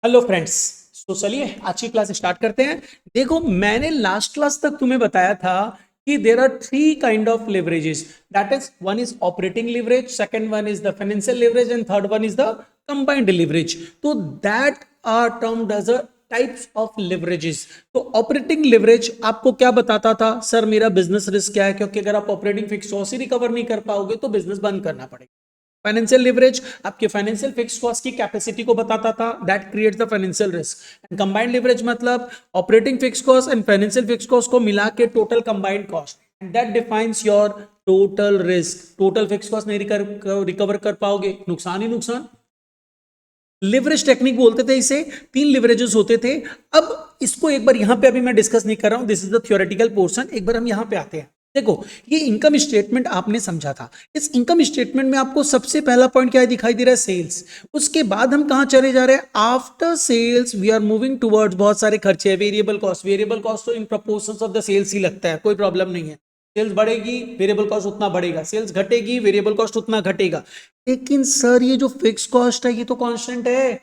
Hello friends. तो चलिए आज की क्लास स्टार्ट करते हैं। देखो, मैंने लास्ट क्लास तक तुम्हें बताया था कि there are three kind of leverages. That is one is operating leverage, second one is the financial leverage and third one is the combined leverage. तो that are termed as a types of leverages. तो operating leverage आपको क्या बताता था? Sir मेरा business risk क्या है, क्योंकि अगर आप ऑपरेटिंग फिक्स कॉस्ट ही रिकवर नहीं कर पाओगे तो बिजनेस बंद करना पड़ेगा। फाइनेंशियल लिवरेज आपके फाइनेंशियल फिक्स कॉस्ट की कैपेसिटी को बताता था, that creates the financial risk. And combined leverage मतलब operating fixed cost and financial fixed cost को मिला के total combined cost, and that defines your total risk. Total fixed cost नहीं recover कर पाओगे, नुकसान ही नुकसान। लिवरेज टेक्निक बोलते थे इसे। तीन लिवरेजेस होते थे। अब इसको एक बार यहां पे अभी मैं डिस्कस नहीं कर रहा हूं, this is the theoretical portion. एक बार हम यहां पे आते हैं। देखो, ये इनकम स्टेटमेंट आपने समझा था। इस इनकम स्टेटमेंट में आपको सबसे पहला पॉइंट क्या दिखाई दे रहा है? सेल्स। उसके बाद हम कहां चले जा रहे हैं? After sales we are moving towards बहुत सारे खर्चे, वेरिएबल कॉस्ट। वेरिएबल कॉस्ट तो in proportions of the sales ही लगता है, कोई प्रॉब्लम नहीं है। सेल्स बढ़ेगी वेरिएबल कॉस्ट उतना बढ़ेगा, सेल्स घटेगी वेरिएबल कॉस्ट उतना घटेगा। लेकिन सर ये जो फिक्स कॉस्ट है ये तो कांस्टेंट है।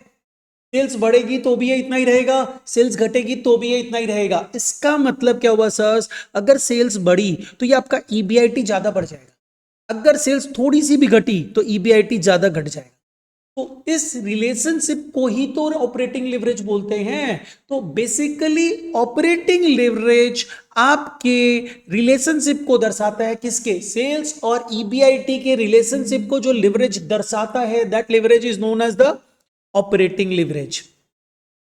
सेल्स बढ़ेगी तो भी ये इतना ही रहेगा, सेल्स घटेगी तो भी ये इतना ही रहेगा। इसका मतलब क्या हुआ सर? अगर सेल्स बढ़ी तो ये आपका ईबीआईटी ज्यादा बढ़ जाएगा, अगर सेल्स थोड़ी सी भी घटी तो ईबीआईटी ज्यादा घट जाएगा। तो इस रिलेशनशिप को ही तो ऑपरेटिंग लिवरेज बोलते हैं। तो बेसिकली ऑपरेटिंग लिवरेज आपके रिलेशनशिप को दर्शाता है, किसके? सेल्स और ईबीआईटी के रिलेशनशिप को जो लिवरेज दर्शाता है, that leverage is known as the operating leverage.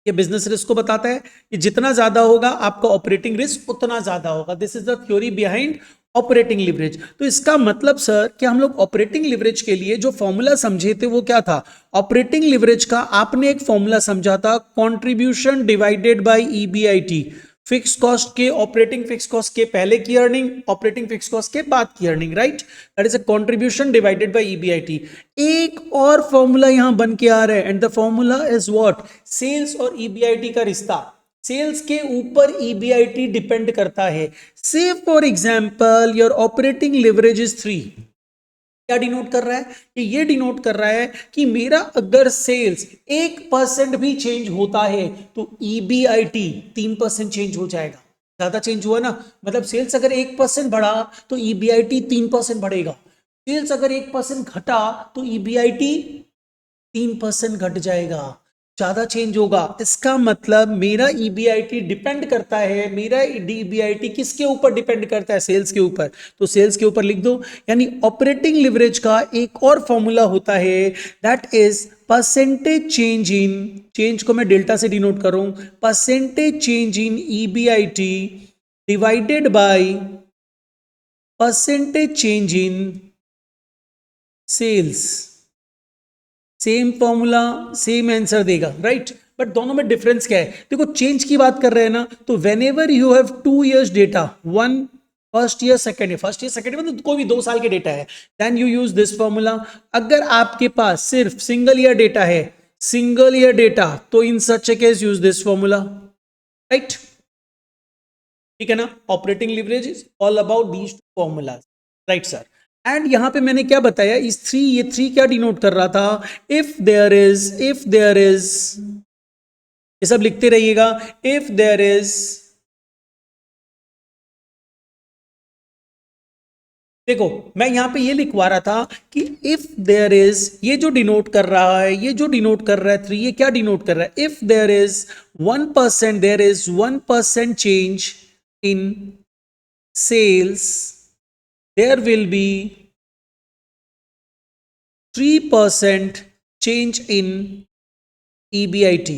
ये बिजनेस रिस्क को बताता है कि जितना ज्यादा होगा आपका ऑपरेटिंग रिस्क उतना ज्यादा होगा। This is the theory behind operating leverage. तो इसका मतलब सर कि हम लोग ऑपरेटिंग लिवरेज के लिए जो फॉर्मूला समझे थे वो क्या था? ऑपरेटिंग लिवरेज का आपने एक फॉर्मूला समझा था, contribution divided by EBIT. Fix cost के, ऑपरेटिंग फिक्स कॉस्ट के पहले की अर्निंग, ऑपरेटिंग फिक्स कॉस्ट के बाद की earning, right? That is a contribution divided by EBIT. एक और फॉर्मूला यहां बन के आ रहा है, and the formula is what? Sales और ईबीआईटी का रिश्ता। सेल्स के ऊपर ईबीआईटी डिपेंड करता है। से for example your operating leverage is 3। क्या डिनोट कर रहा है? कि ये डिनोट कर रहा है कि मेरा अगर सेल्स 1% भी चेंज होता है तो ईबीआईटी 3% चेंज हो जाएगा। ज्यादा चेंज हुआ ना, मतलब सेल्स अगर 1% बढ़ा तो ईबीआईटी 3% बढ़ेगा। सेल्स अगर 1% घटा तो ईबीआईटी 3% घट जाएगा। ज्यादा चेंज होगा, इसका मतलब मेरा ईबीआईटी डिपेंड करता है। मेरा ईबीआईटी किसके ऊपर डिपेंड करता है? सेल्स के ऊपर। तो सेल्स के ऊपर लिख दो। यानी ऑपरेटिंग लिवरेज का एक और फॉर्मूला होता है, that is percentage change in, change को मैं डेल्टा से डिनोट कर रहा हूं, percentage change in EBIT divided by percentage change in sales. Same formula same answer देगा, राइट? बट दोनों में डिफरेंस क्या है? देखो, चेंज की बात कर रहे हैं ना, तो whenever you have 2 years data, one first year second year, first year second year मतलब कोई भी 2 साल के डेटा है, then you use this formula. अगर आपके पास सिर्फ सिंगल ईयर डेटा है, सिंगल ईयर डेटा, तो in such a case use this formula, right? ठीक है ना? Operating leverage is all about these two formulas, right sir? And यहां पे मैंने क्या बताया, इस थ्री, ये थ्री क्या डिनोट कर रहा था? इफ देयर इज ये सब लिखते रहिएगा। इफ देयर इज, देखो मैं यहां पे ये लिखवा रहा था कि इफ देयर इज, ये जो डिनोट कर रहा है, ये जो डिनोट कर रहा है थ्री, ये क्या डिनोट कर रहा है? If there is 1%, there is 1% change in sales, there will be 3% change in EBIT।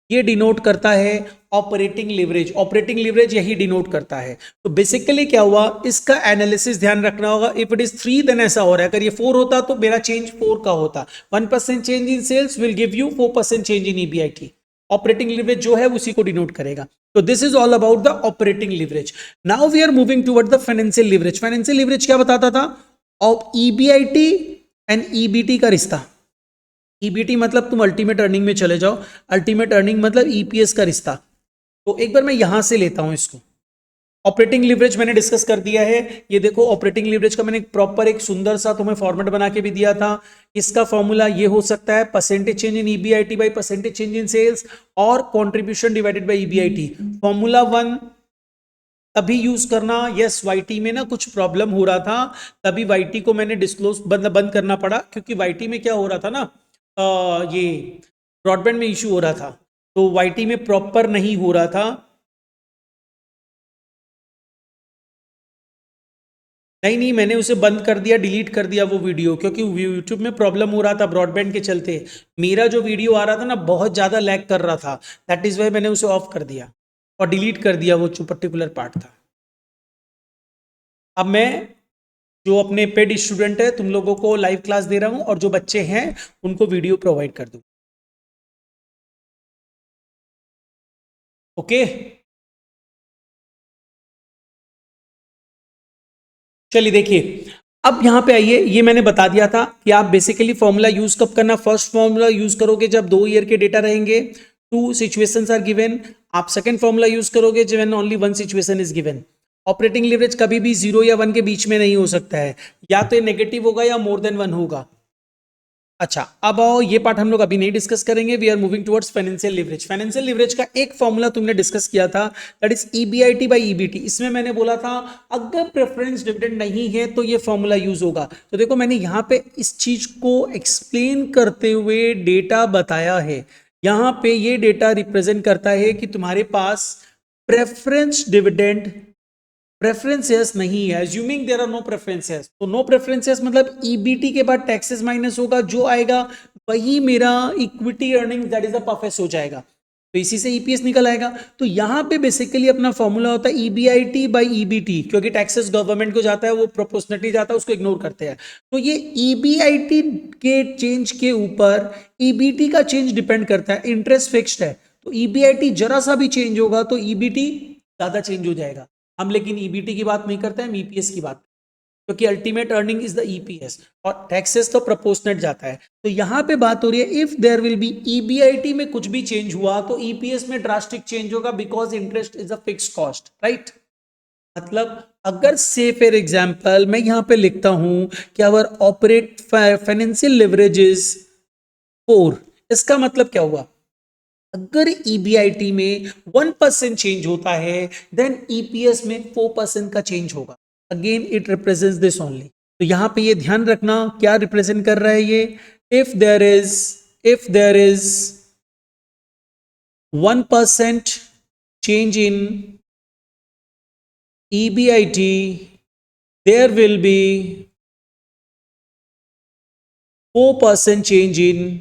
ये डिनोट करता है ऑपरेटिंग लिवरेज। ऑपरेटिंग लिवरेज यही डिनोट करता है। तो बेसिकली क्या हुआ, इसका एनालिसिस ध्यान रखना होगा। इफ इट इज 3 देन ऐसा हो रहा है, अगर ये 4 होता तो मेरा चेंज 4 का होता। 1% change in sales will give you 4% change in EBIT। Operating leverage जो है उसी को डिनोट करेगा। तो this is all about the operating leverage. Now we are moving toward the financial leverage. Financial leverage क्या बताता था? ऑफ EBIT एंड EBT का रिश्ता। EBT मतलब तुम अल्टीमेट अर्निंग में चले जाओ, अल्टीमेट अर्निंग मतलब EPS का रिश्ता। तो एक बार मैं यहां से लेता हूं इसको। ऑपरेटिंग लिवरेज मैंने डिस्कस कर दिया है। ये देखो ऑपरेटिंग लिवरेज का मैंने प्रॉपर एक सुंदर सा तुम्हें फॉर्मेट बना के भी दिया था। इसका फॉर्मूला ये हो सकता है percentage change in EBIT by percentage change in sales और contribution divided by EBIT. Formula 1 तभी यूज करना, यस वाईटी में ना कुछ प्रॉब्लम हो रहा था, तभी वाईटी को मैंने डिस्क्लोज बंद करना पड़ा, क्योंकि वाईटी में क्या हो रहा था ना, ये ब्रॉडबैंड में इशू हो रहा था, तो वाईटी में प्रॉपर नहीं हो रहा था। नहीं नहीं, मैंने उसे बंद कर दिया, डिलीट कर दिया वो वीडियो, क्योंकि यूट्यूब में प्रॉब्लम हो रहा था ब्रॉडबैंड के चलते। मेरा जो वीडियो आ रहा था ना बहुत ज़्यादा लैग कर रहा था, दैट इज़ वाई मैंने उसे ऑफ कर दिया और डिलीट कर दिया वो जो पर्टिकुलर पार्ट था। अब मैं जो अपने पेड स्टूडेंट है तुम लोगों को लाइव क्लास दे रहा हूँ, और जो बच्चे हैं उनको वीडियो प्रोवाइड कर दूँ। ओके, चलिए देखिए, अब यहां पे आइए। ये मैंने बता दिया था कि आप बेसिकली फॉर्मूला यूज कब करना। फर्स्ट फॉर्मूला यूज करोगे जब 2 ईयर के डेटा रहेंगे, 2 सिचुएशंस आर गिवन। आप सेकंड फॉर्मूला यूज करोगे जब only 1 situation is given. Operating leverage कभी भी 0 या 1 के बीच में नहीं हो सकता है, या तो नेगेटिव होगा या मोर देन 1 होगा। अच्छा, अब आओ, ये पार्ट हम लोग अभी नहीं डिस्कस करेंगे। We are moving towards financial leverage. Financial leverage का एक फॉर्मूला तुमने डिस्कस किया था, that is EBIT by EBT. इसमें मैंने बोला था अगर प्रेफरेंस डिविडेंड नहीं है तो ये फॉर्मूला यूज होगा। तो देखो मैंने यहां पे इस चीज को एक्सप्लेन करते हुए डेटा बताया है। यहां पे ये डेटा रिप्रेजेंट करता है कि तुम्हारे पास प्रेफरेंस डिविडेंड प्रेफरेंसेस नहीं है, assuming there are no preferences. तो नो प्रेफरेंसेस मतलब ईबीटी के बाद टैक्सेस माइनस होगा, जो आएगा वही मेरा equity earning that is the परफेस हो जाएगा, तो इसी से ईपीएस निकल आएगा। तो यहां पे बेसिकली अपना फॉर्मूला होता है ईबीआईटी बाय ईबीटी, क्योंकि टैक्सेस गवर्नमेंट को जाता है, वो प्रोपोर्शनली जाता है, उसको इग्नोर करते हैं। तो ये ईबीआईटी के चेंज के ऊपर ईबीटी का चेंज डिपेंड करता है। इंटरेस्ट फिक्स्ड है, तो ईबीआईटी जरा सा भी चेंज होगा तो ईबीटी ज्यादा चेंज हो जाएगा। हम लेकिन ईबीटी की बात नहीं करते हैं, हम ईपीएस की बात, क्योंकि ultimate earning is the EPS और टैक्सेस तो प्रोपोर्शनेट जाता है। तो यहां पे बात हो रही है if there will be EBIT में कुछ भी चेंज हुआ तो ईपीएस में ड्रास्टिक चेंज होगा, because interest is a fixed cost, right. मतलब अगर से फॉर एग्जांपल मैं यहां पे लिखता हूं कि अवर ऑपरेट फाइनेंशियल लिवरेजेस 4, इसका मतलब क्या हुआ, अगर ईबीआईटी में 1% चेंज होता है देन ईपीएस में 4% का चेंज होगा। Again it represents this only. तो यहां पे ये ध्यान रखना क्या रिप्रेजेंट कर रहा है ये, if there is 1% change in EBIT, there will be 4% change in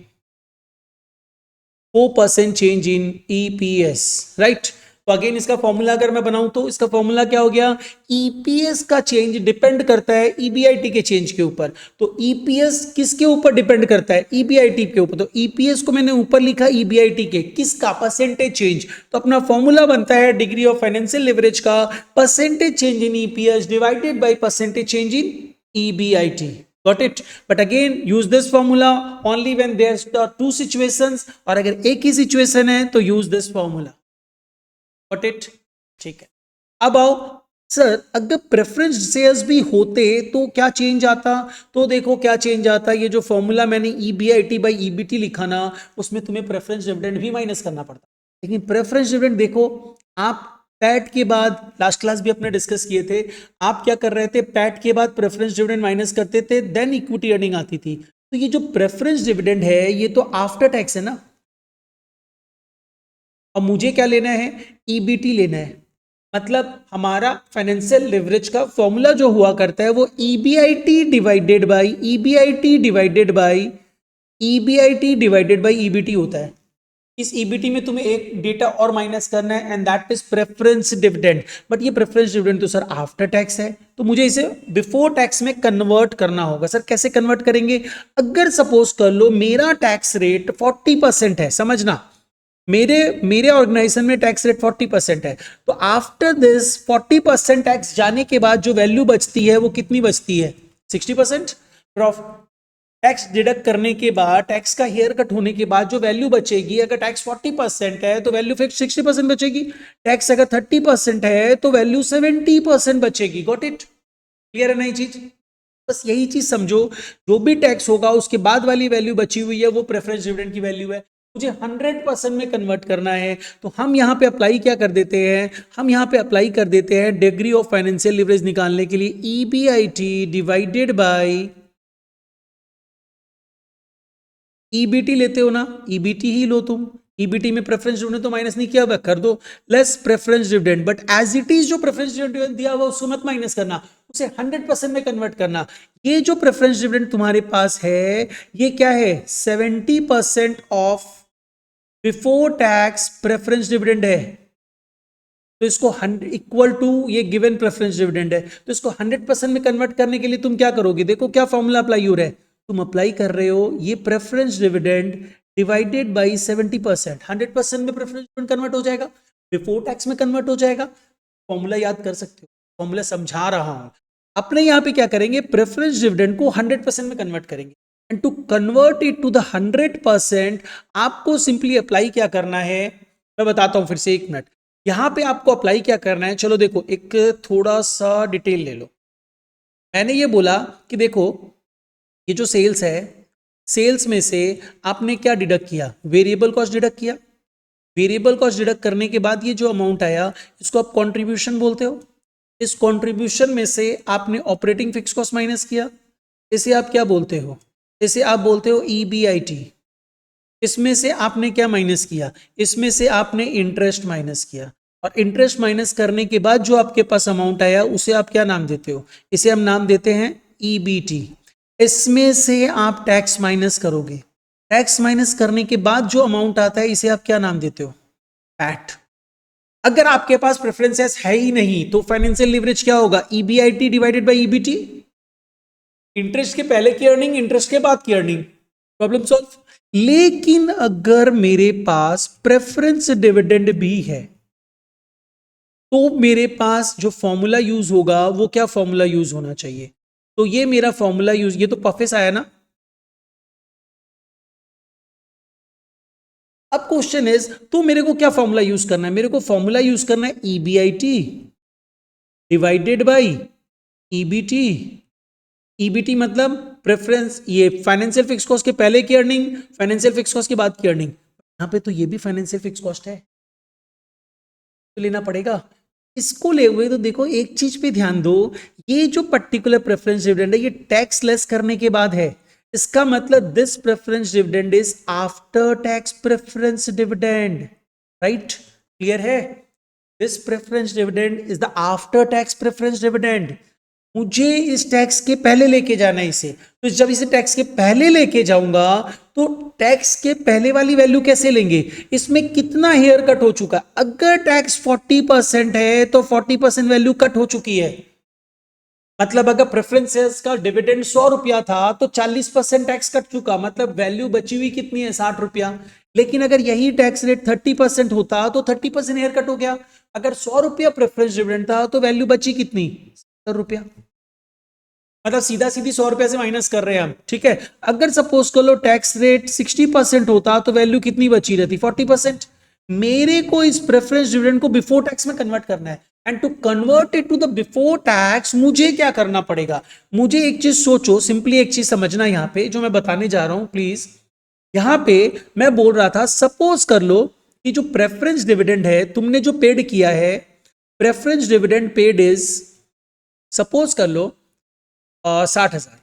4% change in EPS, right. तो अगेन इसका फॉर्मूला अगर मैं बनाऊं तो इसका फॉर्मूला क्या हो गया, ईपीएस का चेंज डिपेंड करता है ईबीआईटी के चेंज के ऊपर। तो ईपीएस किसके ऊपर डिपेंड करता है, ईबीआईटी के ऊपर। तो ईपीएस को मैंने ऊपर लिखा ईबीआईटी के किसका, परसेंटेज चेंज। तो अपना फॉर्मूला बनता है डिग्री ऑफ फाइनेंशियल लिवरेज का percentage change in EPS divided by percentage change in EBIT. Got it? But again, use this formula only when there's two situations, और अगर एक ही सिचुएशन है तो use this formula. Got it? ठीक है। अब आओ सर, अगर प्रेफरेंस शेयर्स भी होते तो क्या चेंज आता, तो देखो क्या चेंज आता। ये जो फॉर्मूला मैंने ईबीआईटी बाय ईबीटी लिखा ना, उसमें तुम्हें प्रेफरेंस डिविडेंड भी माइनस करना पड़ता, लेकिन प्रेफरेंस डिविडेंड देखो, आप पैट के बाद लास्ट क्लास भी अपने डिस्कस किए थे, आप क्या कर रहे थे, पैट के बाद प्रेफरेंस डिविडेंड माइनस करते थे, देन इक्विटी अर्निंग आती थी। तो ये जो प्रेफरेंस डिविडेंड है ये तो आफ्टर टैक्स है ना, और मुझे क्या लेना है, ईबीटी लेना है। मतलब हमारा फाइनेंशियल लिवरेज का फॉर्मूला जो हुआ करता है वो EBIT divided by EBIT divided by EBIT divided by EBT होता है। इस ईबीटी में तुम्हें एक डेटा और माइनस करना है, and that is preference dividend. But ये प्रेफरेंस डिविडेंड तो सर आफ्टर टैक्स है, तो मुझे इसे बिफोर टैक्स में कन्वर्ट करना होगा। सर कैसे कन्वर्ट करेंगे, अगर सपोज कर लो मेरा टैक्स रेट 40% है, समझना मेरे मेरे ऑर्गेनाइजेशन में टैक्स रेट 40% है, तो आफ्टर दिस 40% टैक्स जाने के बाद जो वैल्यू बचती है वो कितनी बचती है, 60%। टैक्स डिडक्ट करने के बाद, टैक्स का हेयर कट होने के बाद जो वैल्यू बचेगी, अगर टैक्स 40% है तो वैल्यू फिर 60% बचेगी, टैक्स अगर 30% है तो वैल्यू 70% बचेगी। Got it? क्लियर है नई चीज? बस यही चीज समझो, जो भी टैक्स होगा उसके बाद वाली वैल्यू बची हुई है वो प्रेफरेंस डिविडेंड की वैल्यू है। मुझे 100% में कन्वर्ट करना है तो हम यहां पे अप्लाई क्या कर देते हैं, हम यहां पे अप्लाई कर देते हैं डिग्री ऑफ फाइनेंशियल लिवरेज निकालने के लिए ईबीआईटी डिवाइडेड बाय ईबीटी। लेते हो ना, ईबीटी ही लो तुम। ईबीटी में प्रेफरेंस डिविडेंड तो माइनस नहीं किया हुआ, कर दो less preference dividend, but as it is जो प्रेफरेंस डिविडेंड दिया हुआ उसको मत माइनस करना, उसे 100% में कन्वर्ट करना। ये जो प्रेफरेंस डिविडेंड तुम्हारे पास है ये क्या है, 70% of before tax preference dividend है। तो इसको इक्वल टू ये गिवन प्रेफरेंस डिविडेंड है, तो इसको 100% में कन्वर्ट करने के लिए तुम क्या करोगे, देखो क्या फॉर्मूला अप्लाई हो रहा है, तुम अप्लाई कर रहे हो ये प्रेफरेंस डिविडेंड डिवाइडेड बाई 70%। 100% में प्रेफरेंस डिविडेंड कन्वर्ट हो जाएगा, बिफोर टैक्स में कन्वर्ट हो जाएगा। फॉर्मूला याद कर सकते हो, फॉर्मूला समझा रहा हूं। अपने यहां पे क्या करेंगे, प्रेफरेंस डिविडेंड को 100% में कन्वर्ट करेंगे, and to convert it to the 100% आपको सिंपली अप्लाई क्या करना है, मैं बताता हूं फिर से, एक मिनट। यहां पे आपको अप्लाई क्या करना है, चलो देखो एक थोड़ा सा डिटेल ले लो। मैंने ये बोला कि देखो ये जो सेल्स है, सेल्स में से आपने क्या डिडक्ट किया, वेरिएबल कॉस्ट डिडक्ट किया। वेरिएबल कॉस्ट डिडक्ट करने के बाद ये जो अमाउंट आया इसको आप कंट्रीब्यूशन बोलते हो। इस कंट्रीब्यूशन में से आपने ऑपरेटिंग फिक्स कॉस्ट माइनस किया, इसे आप क्या बोलते हो, इसे आप बोलते हो ईबीआईटी। इसमें से आपने क्या माइनस किया, इसमें से आपने इंटरेस्ट माइनस किया, और इंटरेस्ट माइनस करने के बाद जो आपके पास अमाउंट आया उसे आप क्या नाम देते हो, इसे हम नाम देते हैं ईबीटी। इसमें से आप टैक्स माइनस करोगे, टैक्स माइनस करने के बाद जो अमाउंट आता है इसे आप क्या नाम देते हो, पैट। अगर आपके पास प्रेफरेंसेस है ही नहीं तो फाइनेंशियल लिवरेज क्या होगा, EBIT divided by EBT. Interest के पहले की अर्निंग, इंटरेस्ट के बाद की अर्निंग, प्रॉब्लम सॉल्व। लेकिन अगर मेरे पास प्रेफरेंस डिविडेंड भी है तो मेरे पास जो फॉर्मूला यूज होगा वो क्या फॉर्मूला यूज होना चाहिए, तो ये मेरा फॉर्मूला यूज, ये तो पफेस आया ना। अब क्वेश्चन इज तो मेरे को क्या फॉर्मूला यूज करना है, मेरे को फॉर्मूला यूज करना है EBIT divided by EBT. EBT मतलब प्रेफरेंस, ये फाइनेंशियल फिक्स कॉस्ट के पहले की अर्निंग, फाइनेंशियल फिक्स कॉस्ट के बाद की अर्निंग। यहां पे तो ये भी फाइनेंशियल फिक्स कॉस्ट है तो लेना पड़ेगा। इसको ले हुए तो देखो एक चीज पे ध्यान दो, ये जो पर्टिकुलर प्रेफरेंस डिविडेंड है ये टैक्स लेस करने के बाद है, इसका मतलब this preference dividend is after tax preference dividend. Right? Clear है? This preference dividend is the after tax preference dividend. मुझे इस टैक्स के पहले लेके जाना है इसे, तो जब इसे टैक्स के पहले लेके जाऊंगा तो टैक्स के पहले वाली वैल्यू कैसे लेंगे, इसमें कितना हेयर कट हो चुका है। अगर टैक्स 40% है तो 40% वैल्यू कट हो चुकी है। मतलब अगर प्रेफरेंसेस का डिविडेंड 100 रुपया था तो 40% टैक्स कट चुका, मतलब वैल्यू बची हुई कितनी है, 60 रुपया। लेकिन अगर यही टैक्स रेट 30% होता तो 30% हेयर कट हो गया। अगर 100 रुपया प्रेफरेंस डिविडेंड था तो वैल्यू बची कितनी, 70 रुपया। मतलब सीधा सीधी 100 रुपए से माइनस कर रहे हैं हम, ठीक है। अगर सपोज कर लो टैक्स रेट 60% होता तो वैल्यू कितनी बची रहती, 40%। मेरे को इस प्रेफरेंस डिविडेंड को बिफोर टैक्स में कन्वर्ट करना है, and to convert it to the before tax मुझे क्या करना पड़ेगा, मुझे एक चीज सोचो, सिंपली एक चीज समझना यहां पे जो मैं बताने जा रहा हूं प्लीज। यहां पे मैं बोल रहा था सपोज कर लो कि जो प्रेफरेंस डिविडेंड है तुमने जो पेड किया है, preference dividend paid is suppose कर लो 60,000,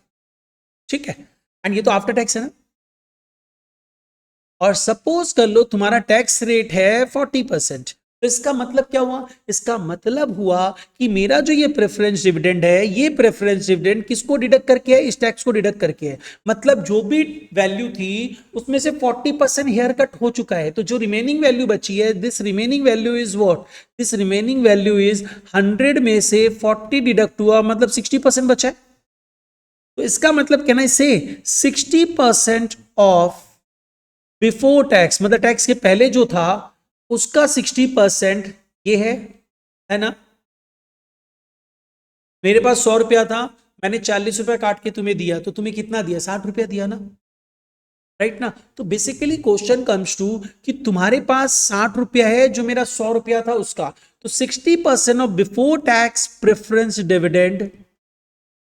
ठीक है। एंड ये तो आफ्टर टैक्स है ना, और सपोज कर लो तुम्हारा टैक्स रेट है 40%। तो इसका मतलब क्या हुआ, इसका मतलब हुआ कि मेरा जो ये प्रेफरेंस डिविडेंड है, ये प्रेफरेंस डिविडेंड किसको डिडक्ट करके है, इस टैक्स को डिडक्ट करके है। मतलब जो भी वैल्यू थी उसमें से 40% हेयर कट हो चुका है, तो जो रिमेनिंग वैल्यू बची है, this remaining value is what, this remaining value is 100 में से 40 डिडक्ट हुआ, मतलब 60% बचा है। तो इसका मतलब कहना है से 60% ऑफ बिफोर टैक्स, मतलब टैक्स के पहले जो था उसका 60% ये है ना। मेरे पास 100 रुपया था, मैंने 40 रुपया काट के तुम्हें दिया, तो तुम्हें कितना दिया? 60 रुपया दिया ना, राइट ना? तो बेसिकली क्वेश्चन कम्स टू कि तुम्हारे पास 60 रुपया है, जो मेरा 100 रुपया था उसका, तो 60% of before tax preference dividend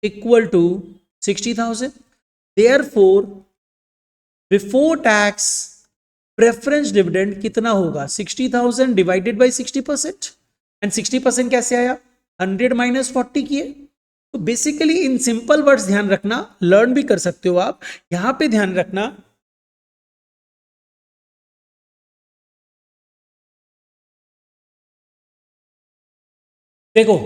equal to 60,000। Therefore before tax preference dividend कितना होगा? 60,000 डिवाइडेड बाई 60%। एंड 60% कैसे आया? 100 माइनस 40 किए। तो बेसिकली इन सिंपल वर्ड्स ध्यान रखना, लर्न भी कर सकते हो आप, यहां पे ध्यान रखना। देखो,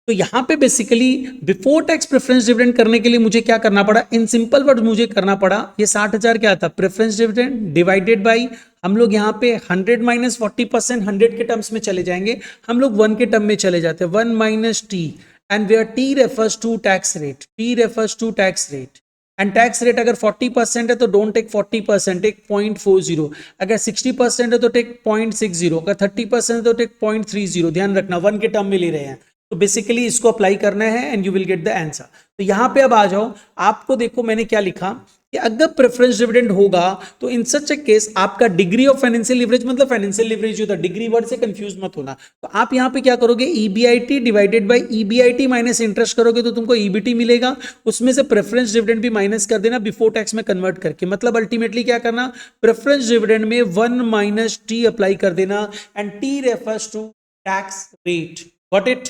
तो यहां पे basically before tax preference dividend करने के लिए मुझे क्या करना पड़ा? इन सिंपल वर्ड मुझे करना पड़ा, ये 60,000 क्या था? प्रेफरेंस डिविडेंड डिवाइडेड बाई, हम लोग यहाँ पे 100 माइनस 40%, 100 के टर्म्स में चले जाएंगे, हम लोग 1 के टर्म में चले जाते हैं, 1 minus T, and where T refers to tax rate, T refers to tax rate. And tax rate अगर 40% है तो डोंट टेक 40%, टेक 0.40। अगर 60% है तो टेक 0.60, अगर 30% है तो टेक 0.30। ध्यान रखना 1 के टर्म में ले रहे हैं, तो बेसिकली इसको अप्लाई करना है and you will get the answer. तो यहां पे अब आ जाओ, आपको देखो मैंने क्या लिखा कि अगर प्रेफरेंस डिविडेंड होगा तो इन सच ए केस आपका डिग्री ऑफ फाइनेंशियल लिवरेज, मतलब फाइनेंशियल लिवरेज होता है, डिग्री वर्ड से कंफ्यूज मत होना। तो आप यहां पे क्या करोगे? EBIT divided by EBIT minus interest करोगे तो तुमको ईबीटी मिलेगा, उसमें से प्रेफरेंस डिविडेंड भी माइनस कर देना बिफोर टैक्स में कन्वर्ट करके। मतलब अल्टीमेटली क्या करना? प्रेफरेंस डिविडेंड में 1 माइनस टी अप्लाई कर देना, and T refers to tax rate. Got it?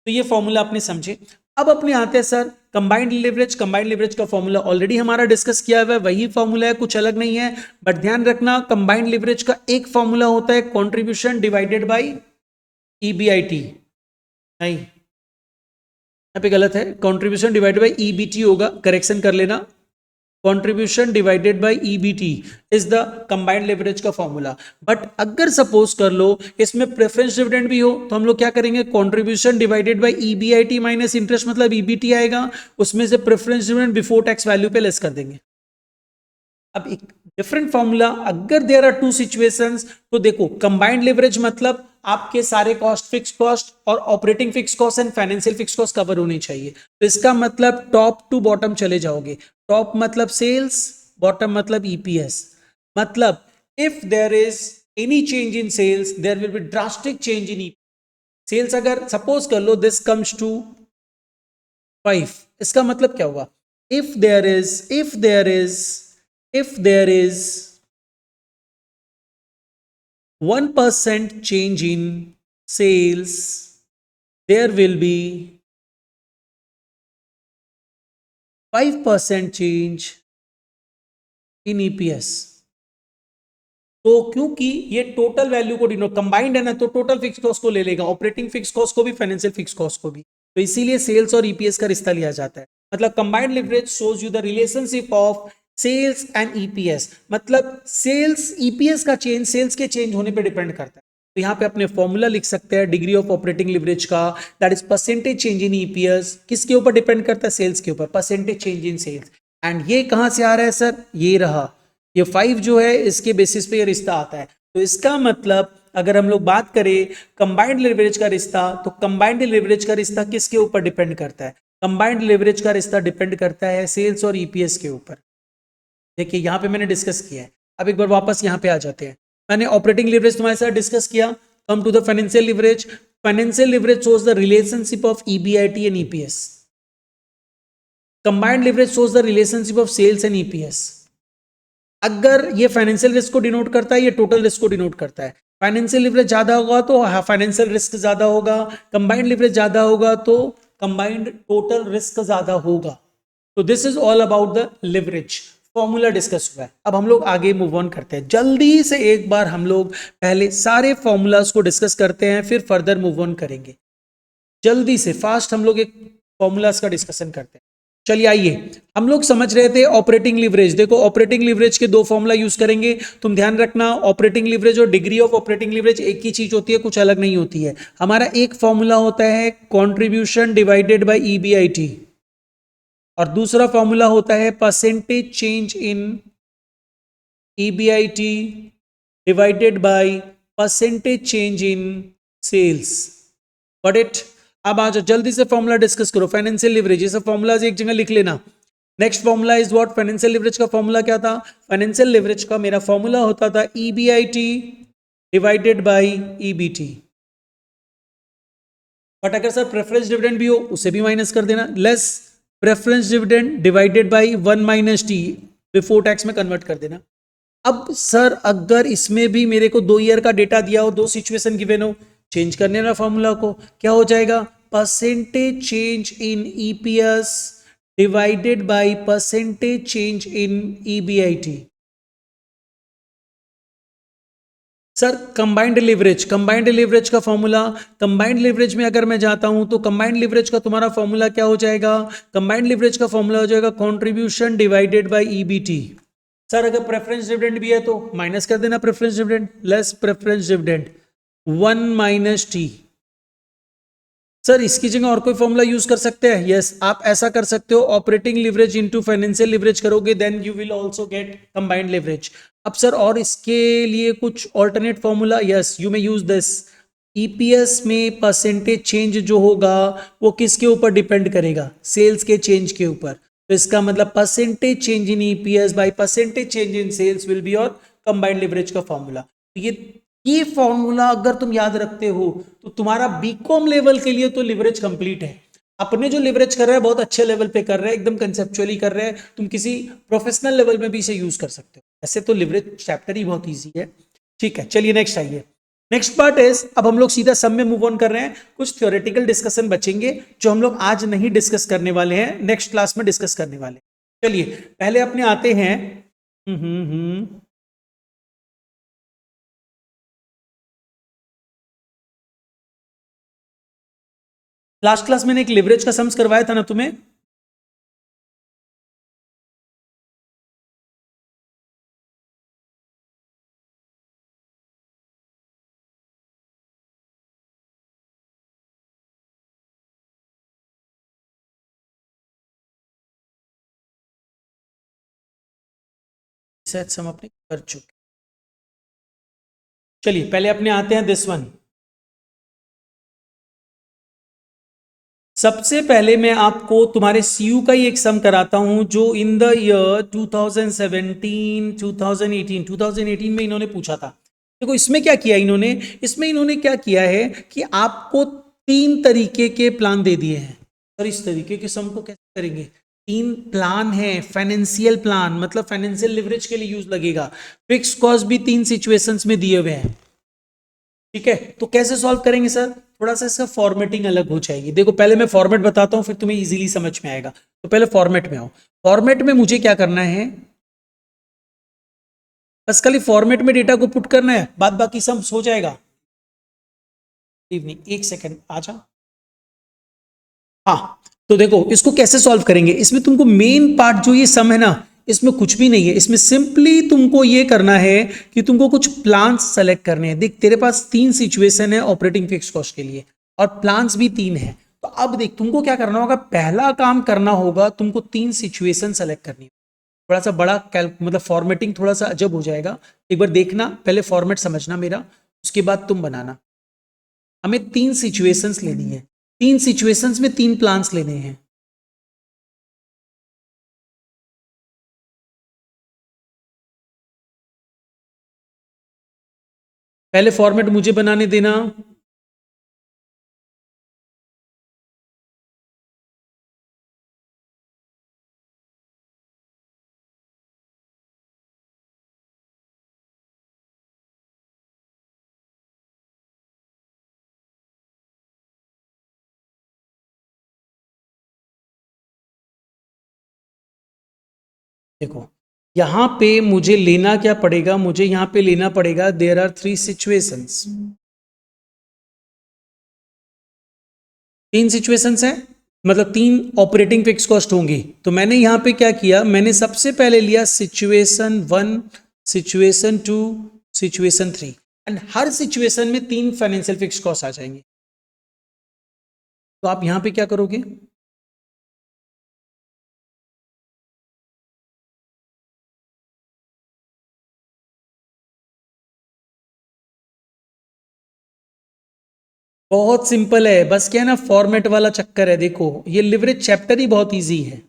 तो ये फॉर्मूला आपने समझे। अब अपने आते हैं sir combined leverage. Combined leverage का फॉर्मूला ऑलरेडी हमारा डिस्कस किया हुआ है, वही फॉर्मूला है, कुछ अलग नहीं है। बट ध्यान रखना कंबाइंड लिवरेज का एक फॉर्मूला होता है कंट्रीब्यूशन डिवाइडेड बाय ईबीआईटी। नहीं, यहाँ पे गलत है, कंट्रीब्यूशन डिवाइडेड बाय ईबीटी होगा, करेक्शन कर लेना। Contribution divided by EBT is the combined leverage का फॉर्मूला। बट अगर सपोज कर लो इसमें प्रेफरेंस डिविडेंड भी हो, तो हम लोग क्या करेंगे? Contribution divided by EBIT minus interest, मतलब ईबीटी आएगा, उसमें से preference dividend before tax value पे लेस कर देंगे। अब एक डिफरेंट फॉर्मूला, अगर देयर आर टू सिचुएशंस, तो देखो कंबाइंड लेवरेज मतलब आपके सारे कॉस्ट, फिक्स कॉस्ट और operating fixed cost and financial fixed cost cover होनी चाहिए। तो इसका मतलब टॉप टू बॉटम चले जाओगे। टॉप मतलब सेल्स, बॉटम मतलब ईपीएस। मतलब if there is any change in sales there will be drastic change in sales. अगर सपोज कर लो दिस कम्स टू 5, इसका मतलब क्या होगा? If there is if there is 1% change in sales, there will be 5% change in EPS। तो क्योंकि ये टोटल वैल्यू को डिनोट, कंबाइंड है ना, तो टोटल फिक्स कॉस्ट को ले लेगा, ऑपरेटिंग फिक्स कॉस्ट को भी, फाइनेंशियल फिक्स कॉस्ट को भी। तो इसीलिए सेल्स और ईपीएस का रिश्ता लिया जाता है। मतलब combined leverage shows you the relationship of sales and EPS. मतलब सेल्स ईपीएस का चेंज सेल्स के चेंज होने पे डिपेंड करता है। तो यहाँ पे अपने फॉर्मूला लिख सकते हैं डिग्री ऑफ ऑपरेटिंग लिवरेज का, that is percentage change in EPS. किसके ऊपर डिपेंड करता है? सेल्स के ऊपर, percentage change in sales. And ये कहां से आ रहा है सर? ये रहा, ये 5 जो है इसके बेसिस पे ये रिश्ता आता है। तो इसका मतलब अगर हम लोग बात करें कंबाइंड लिवरेज का रिश्ता, तो कंबाइंड लिवरेज का रिश्ता किसके ऊपर डिपेंड करता है? कंबाइंड लिवरेज का रिश्ता डिपेंड करता है सेल्स और ईपीएस के ऊपर। देखिए यहां पे मैंने डिस्कस किया है। अब एक बार वापस यहां पे आ जाते हैं। मैंने ऑपरेटिंग लिवरेज तुम्हारे साथ डिस्कस किया, come to the financial leverage. Financial leverage shows the relationship of EBIT and EPS. Combined leverage shows the relationship of sales and EPS. अगर ये फाइनेंशियल रिस्क को डिनोट करता है, ये टोटल रिस्क को डिनोट करता है। फाइनेंशियल लिवरेज ज्यादा होगा तो फाइनेंशियल रिस्क ज्यादा होगा, कंबाइंड लिवरेज ज्यादा होगा तो कंबाइंड टोटल रिस्क ज्यादा होगा। तो this is all about the leverage. Formula discuss हुआ है, अब हम लोग आगे मूव ऑन करते हैं। जल्दी से एक बार हम लोग पहले सारे फॉर्मूलाज को डिस्कस करते हैं, फिर फर्दर मूव ऑन करेंगे। जल्दी से फास्ट हम लोग एक फॉर्मूलाज का डिस्कशन करते हैं। चलिए आइए, हम लोग समझ रहे थे ऑपरेटिंग लिवरेज। देखो ऑपरेटिंग लिवरेज के दो फॉर्मूला यूज करेंगे, तुम ध्यान रखना। ऑपरेटिंग लिवरेज और डिग्री ऑफ ऑपरेटिंग लिवरेज एक ही चीज होती है, कुछ अलग नहीं होती है। हमारा एक फॉर्मूला होता है कंट्रीब्यूशन डिवाइडेड बाय ईबीआईटी, और दूसरा फॉर्मूला होता है percentage change in EBIT divided by percentage change in sales. Got it? अब आ जाओ जल्दी से फॉर्मूला डिस्कस करो, फाइनेंशियल लिवरेज, ये सब फॉर्मूलाज एक जगह लिख लेना। Next formula is what, financial leverage का फॉर्मूला क्या था? फाइनेंशियल लिवरेज का मेरा फॉर्मूला होता था EBIT divided by EBT. But अगर सर प्रेफरेंस डिविडेंड भी हो उसे भी माइनस कर देना, less preference dividend divided by 1 minus T, before tax में कन्वर्ट कर देना। अब सर अगर इसमें भी मेरे को 2 ईयर का डेटा दिया हो, 2 सिचुएशन गिवन हो, चेंज करने ना फॉर्मूला को, क्या हो जाएगा? Percentage change in EPS divided by percentage change in EBIT. Sir combined leverage का फॉर्मूला, कंबाइंड लिवरेज में अगर मैं जाता हूं तो कंबाइंड लिवरेज का तुम्हारा फॉर्मूला क्या हो जाएगा? कंबाइंड लिवरेज का फॉर्मूला हो जाएगा contribution divided by EBT. Sir अगर प्रेफरेंस डिविडेंड भी है तो माइनस कर देना preference dividend, less preference dividend 1 minus T. Sir इसकी जगह और कोई फॉर्मूला यूज कर सकते हैं? यस, आप ऐसा कर सकते हो, operating leverage into financial leverage करोगे, then you will also get combined leverage. अब सर और इसके लिए कुछ alternate formula? Yes, you may use this. EPS में परसेंटेज चेंज जो होगा वो किसके ऊपर डिपेंड करेगा? सेल्स के चेंज के ऊपर। तो इसका मतलब percentage change in EPS by percentage change in sales will be your combined leverage का फॉर्मूला। तो ये फॉर्मूला अगर तुम याद रखते हो तो तुम्हारा बीकॉम लेवल के लिए तो लिवरेज कंप्लीट है। अपने जो लिवरेज कर रहे हैं बहुत अच्छे लेवल पे कर रहे हैं, एकदम कंसेप्चुअली कर रहे हैं, तुम किसी प्रोफेशनल लेवल में भी इसे यूज कर सकते हो। ऐसे तो लिवरेज चैप्टर ही बहुत ईजी है। ठीक है, चलिए नेक्स्ट आइए। नेक्स्ट पार्ट इज, अब हम लोग सीधा सम में मूव ऑन कर रहे हैं। कुछ थ्योरेटिकल डिस्कशन बचेंगे जो हम लोग आज नहीं डिस्कस करने वाले हैं, नेक्स्ट क्लास में डिस्कस करने वाले हैं। चलिए पहले अपने आते हैं। लास्ट क्लास मैंने एक लिवरेज का सम्स करवाया था ना तुम्हें? शायद सम अपने कर चुके। चलिए पहले अपने आते हैं दिस वन। सबसे पहले मैं आपको तुम्हारे सीयू का ही एक सम कराता हूं जो इन द ईयर 2017 2018 2018 में इन्होंने पूछा था। देखो इसमें क्या किया इन्होंने, इसमें इन्होंने क्या किया है कि आपको 3 तरीके के प्लान दे दिए हैं। और इस तरीके के सम को कैसे करेंगे? 3 प्लान है, फाइनेंशियल प्लान, मतलब फाइनेंशियल लिवरेज के लिए यूज लगेगा। फिक्स कॉस्ट भी 3 सिचुएशंस में दिए हुए हैं। ठीक है, तो कैसे सॉल्व करेंगे सर? थोड़ा सा इसका फॉर्मेटिंग अलग हो जाएगी। देखो पहले मैं फॉर्मेट बताता हूं फिर तुम्हें इजीली समझ में आएगा। तो पहले फॉर्मेट में आओ। फॉर्मेट में मुझे क्या करना है? बस खाली फॉर्मेट में डेटा को पुट करना है, बाद बाकी सब हो जाएगा। इवनिंग, एक सेकेंड आ जा। हाँ, तो देखो इसको कैसे सॉल्व करेंगे। इसमें तुमको मेन पार्ट जो ये सम है ना, इसमें कुछ भी नहीं है। इसमें सिंपली तुमको ये करना है कि तुमको कुछ प्लान्स सेलेक्ट करने हैं। देख तेरे पास 3 सिचुएशन है ऑपरेटिंग फिक्स कॉस्ट के लिए, और प्लान्स भी 3 है। तो अब देख तुमको क्या करना होगा, पहला काम करना होगा तुमको 3 सिचुएशन सेलेक्ट करनी है। थोड़ा सा बड़ा मतलब फॉर्मेटिंग थोड़ा सा अजब हो जाएगा। एक बार देखना, पहले फॉर्मेट समझना मेरा, उसके बाद तुम बनाना। हमें 3 सिचुएशंस लेनी है, 3 सिचुएशंस में 3 प्लान्स लेने हैं। पहले फॉर्मेट मुझे बनाने देना। देखो यहां पे मुझे लेना क्या पड़ेगा, मुझे यहां पे लेना पड़ेगा देयर आर 3 सिचुएशंस। 3 सिचुएशंस है, मतलब 3 ऑपरेटिंग फिक्स कॉस्ट होंगी। तो मैंने यहां पे क्या किया, मैंने सबसे पहले लिया situation 1, situation 2, situation 3, and her situation में 3 फाइनेंशियल फिक्स कॉस्ट आ जाएंगे। तो आप यहां पे क्या करोगे? बहुत सिंपल है, बस क्या है ना, फॉर्मेट वाला चक्कर है। देखो ये लिवरेज चैप्टर ही बहुत इजी है।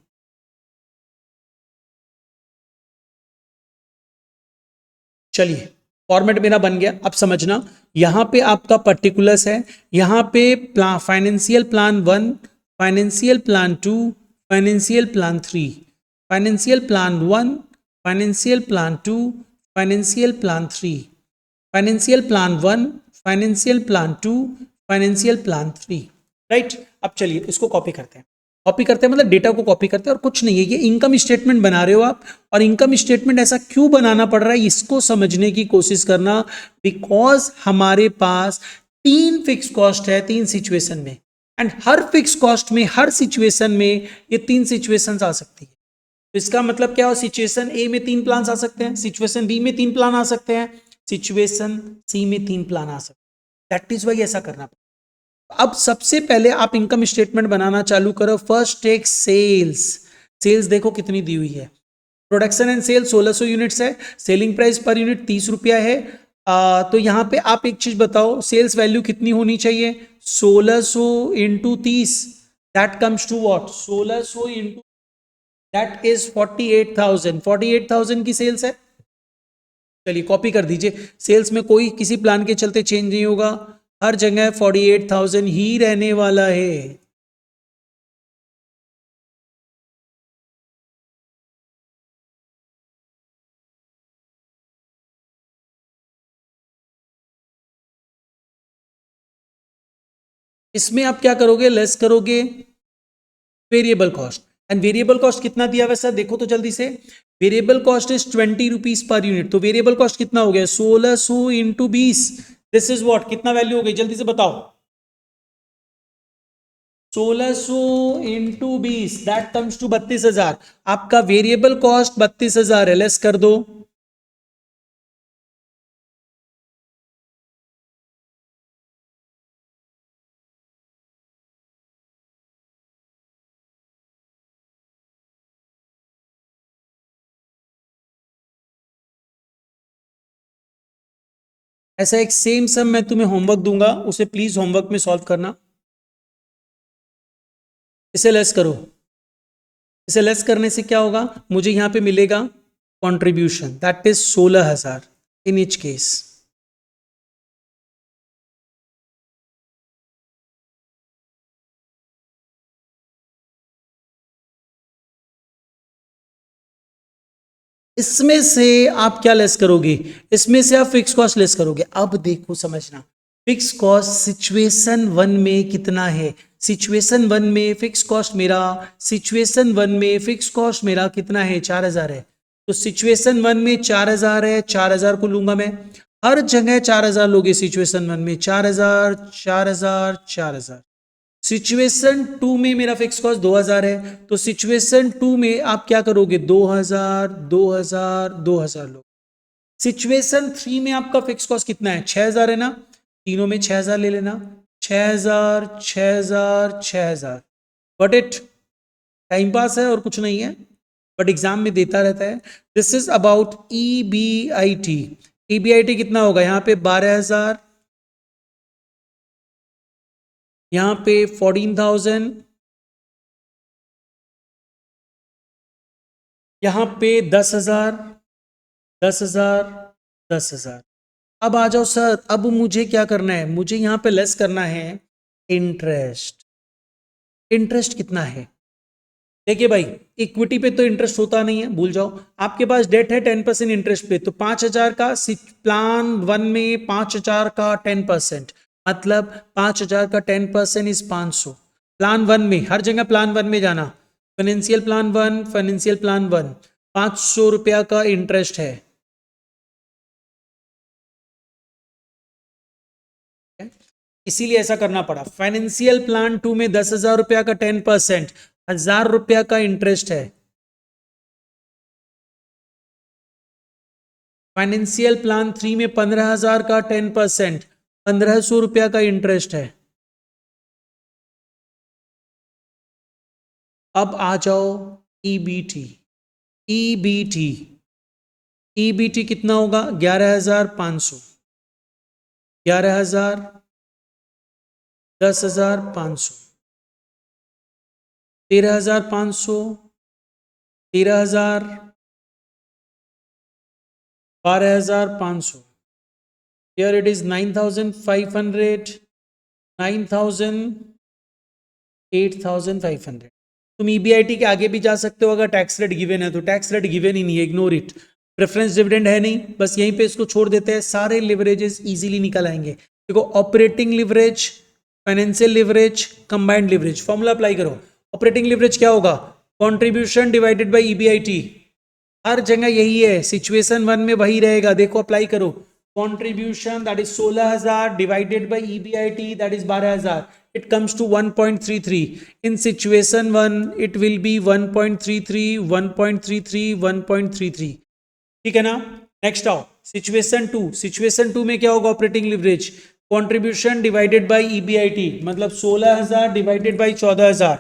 चलिए फॉर्मेट मेरा बन गया, अब समझना। यहां पे आपका पर्टिकुलर्स है, यहां पे financial plan 1, financial plan 2, financial plan 3, financial plan 1, financial plan 2, financial plan 3, financial plan 1, financial plan 2, financial plan 3। Right, अब चलिए इसको कॉपी करते हैं। कॉपी करते हैं मतलब डेटा को कॉपी करते हैं, और कुछ नहीं है, ये इनकम स्टेटमेंट बना रहे हो आप। और इनकम स्टेटमेंट ऐसा क्यों बनाना पड़ रहा है, इसको समझने की कोशिश करना। बिकॉज हमारे पास तीन फिक्स कॉस्ट है तीन सिचुएशन में, एंड हर फिक्स कॉस्ट में हर सिचुएशन में ये तीन सिचुएशन आ सकती है। तो इसका मतलब क्या हो, सिचुएशन ए में तीन प्लान आ सकते हैं, सिचुएशन बी में तीन प्लान आ सकते हैं, सिचुएशन सी में तीन प्लान आ सकते हैं। दैट इज वाई ऐसा करना। अब सबसे पहले आप इनकम स्टेटमेंट बनाना चालू करो। First take sales. सेल्स देखो कितनी दी हुई है, प्रोडक्शन एंड सेल 1600 यूनिट्स है, सेलिंग प्राइस पर यूनिट 30 रुपया है। तो यहां पे आप एक चीज बताओ, सेल्स वैल्यू कितनी होनी चाहिए, 1600 into 30, that comes to what, 1600 into, that is 48,000। 48,000 की सेल्स है। चलिए कॉपी कर दीजिए, सेल्स में कोई किसी प्लान के चलते चेंज नहीं होगा, हर जगह 48,000 ही रहने वाला है। इसमें आप क्या करोगे, लेस करोगे variable cost. And variable cost कितना दिया हुआ सर, देखो तो जल्दी से। Variable cost is 20 rupees per unit, तो वेरिएबल कॉस्ट कितना हो गया, 1600 इंटू 20, दिस इज व्हाट, कितना वैल्यू हो गई जल्दी से बताओ, 1600 इंटू 20, दैट कम्स टू 32,000। आपका वेरिएबल कॉस्ट 32,000 है, लेस कर दो। ऐसा एक सेम सम मैं तुम्हें होमवर्क दूंगा, उसे प्लीज होमवर्क में सॉल्व करना। इसे लेस करो, इसे लेस करने से क्या होगा, मुझे यहां पे मिलेगा contribution, that is 16,000 in each case. इसमें से आप क्या लेस करोगे, इसमें से आप फिक्स कॉस्ट लेस करोगे। अब देखो समझना, फिक्स कॉस्ट सिचुएशन वन में कितना है, सिचुएशन वन में फिक्स कॉस्ट मेरा, सिचुएशन वन में फिक्स कॉस्ट मेरा कितना है, 4,000 है। तो सिचुएशन वन में 4,000 है, 4,000 को लूंगा मैं, हर जगह 4,000 लोगे सिचुएशन वन में, 4,000 4,000 4,000। सिचुएशन टू में मेरा फिक्स कॉस्ट 2,000 है, तो सिचुएशन टू में आप क्या करोगे, 2,000 2,000 2,000 लोग। सिचुएशन थ्री में आपका फिक्स कॉस्ट कितना है, 6,000 है ना, तीनों में 6,000 ले लेना, 6,000 6,000 6,000। बट इट टाइम पास है और कुछ नहीं है, बट एग्जाम में देता रहता है। This is about EBIT। EBIT कितना होगा, यहाँ पे 12,000, यहाँ पे 14,000, यहाँ पे 10,000 10,000 10,000। अब आ जाओ सर, अब मुझे क्या करना है, मुझे यहां पे लेस करना है इंटरेस्ट। इंटरेस्ट कितना है, देखिए भाई, इक्विटी पे तो इंटरेस्ट होता नहीं है, भूल जाओ। आपके पास डेट है 10% इंटरेस्ट पे, तो 5,000 का प्लान वन में 5,000 का 10%, मतलब 5,000 का 10% इज 500। प्लान वन में हर जगह प्लान वन में जाना, financial plan one, financial plan one, 500 रुपया का इंटरेस्ट है। इसीलिए ऐसा करना पड़ा। फाइनेंशियल प्लान टू में 10,000 रुपया का 10%, 1,000 रुपया का इंटरेस्ट है। फाइनेंशियल प्लान थ्री में 15,000 का 10%, 1,500 रुपया का इंटरेस्ट है। अब आ जाओ ईबीटी। ईबीटी, ईबीटी कितना होगा, 11,500, 11,000 10,500, 13,500, 13,000, 12,500. Here it is 9,500, 9,000, 8,500. तुम EBIT के आगे भी जा सकते हो अगर टैक्स रेट गिवन है तो। टैक्स रेट गिवन ही नहीं है, इग्नोर इट। प्रेफरेंस डिविडेंड है नहीं, बस यहीं पे इसको छोड़ देते हैं, सारे लिवरेजेस इजीली निकल आएंगे। देखो operating leverage, financial leverage, combined leverage, formula apply करो। ऑपरेटिंग लिवरेज क्या होगा? Contribution divided bye EBIT। हर जगह यही है, सिचुएशन 1 में वही रहेगा। देखो अप्लाई करो, contribution that is 16,000 divided by EBIT that is 12,000, it comes to 1.33. in situation 1 it will be 1.33, 1.33, 1.33, ठीक है ना। नेक्स्ट आओ सिचुएशन 2। सिचुएशन 2 में क्या होगा? Operating leverage, contribution divided bye EBIT, मतलब 16,000 डिवाइडेड बाय 14,000।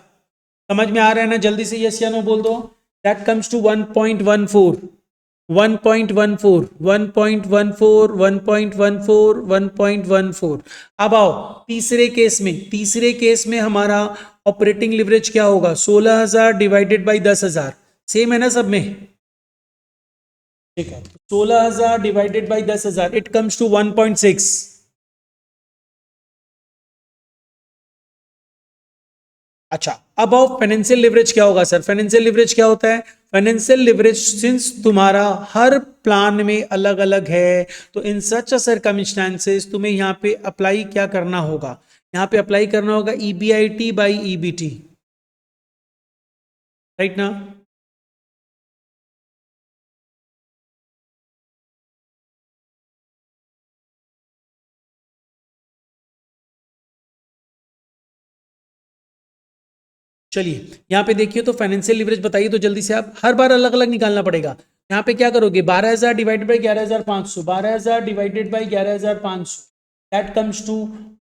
समझ में आ रहा है ना? जल्दी से यस या नो बोल दो। That comes to 1.14, 1.14, 1.14, 1.14, 1.14। अब आओ तीसरे केस में। तीसरे केस में हमारा ऑपरेटिंग लिवरेज क्या होगा? 16,000 डिवाइडेड बाई 10,000। सेम है ना सब में? ठीक है, 16,000 divided by 10,000, it comes to 1.6। अच्छा, अब आओ फाइनेंशियल लिवरेज क्या होगा सर? फाइनेंशियल लिवरेज क्या होता है? फाइनेंशियल लिवरेज सिंस तुम्हारा हर प्लान में अलग अलग है, तो इन सच सर्कमस्टेंसेस तुम्हें यहाँ पे अप्लाई क्या करना होगा? यहाँ पे अप्लाई करना होगा EBIT बाई EBT, राइट ना? चलिए यहाँ पे देखिए, तो फाइनेंशियल लिवरेज बताइए तो जल्दी से। आप हर बार अलग अलग निकालना पड़ेगा। यहाँ पे क्या करोगे? 12,000 divided by 11,500, 12,000 divided by 11,500, that comes to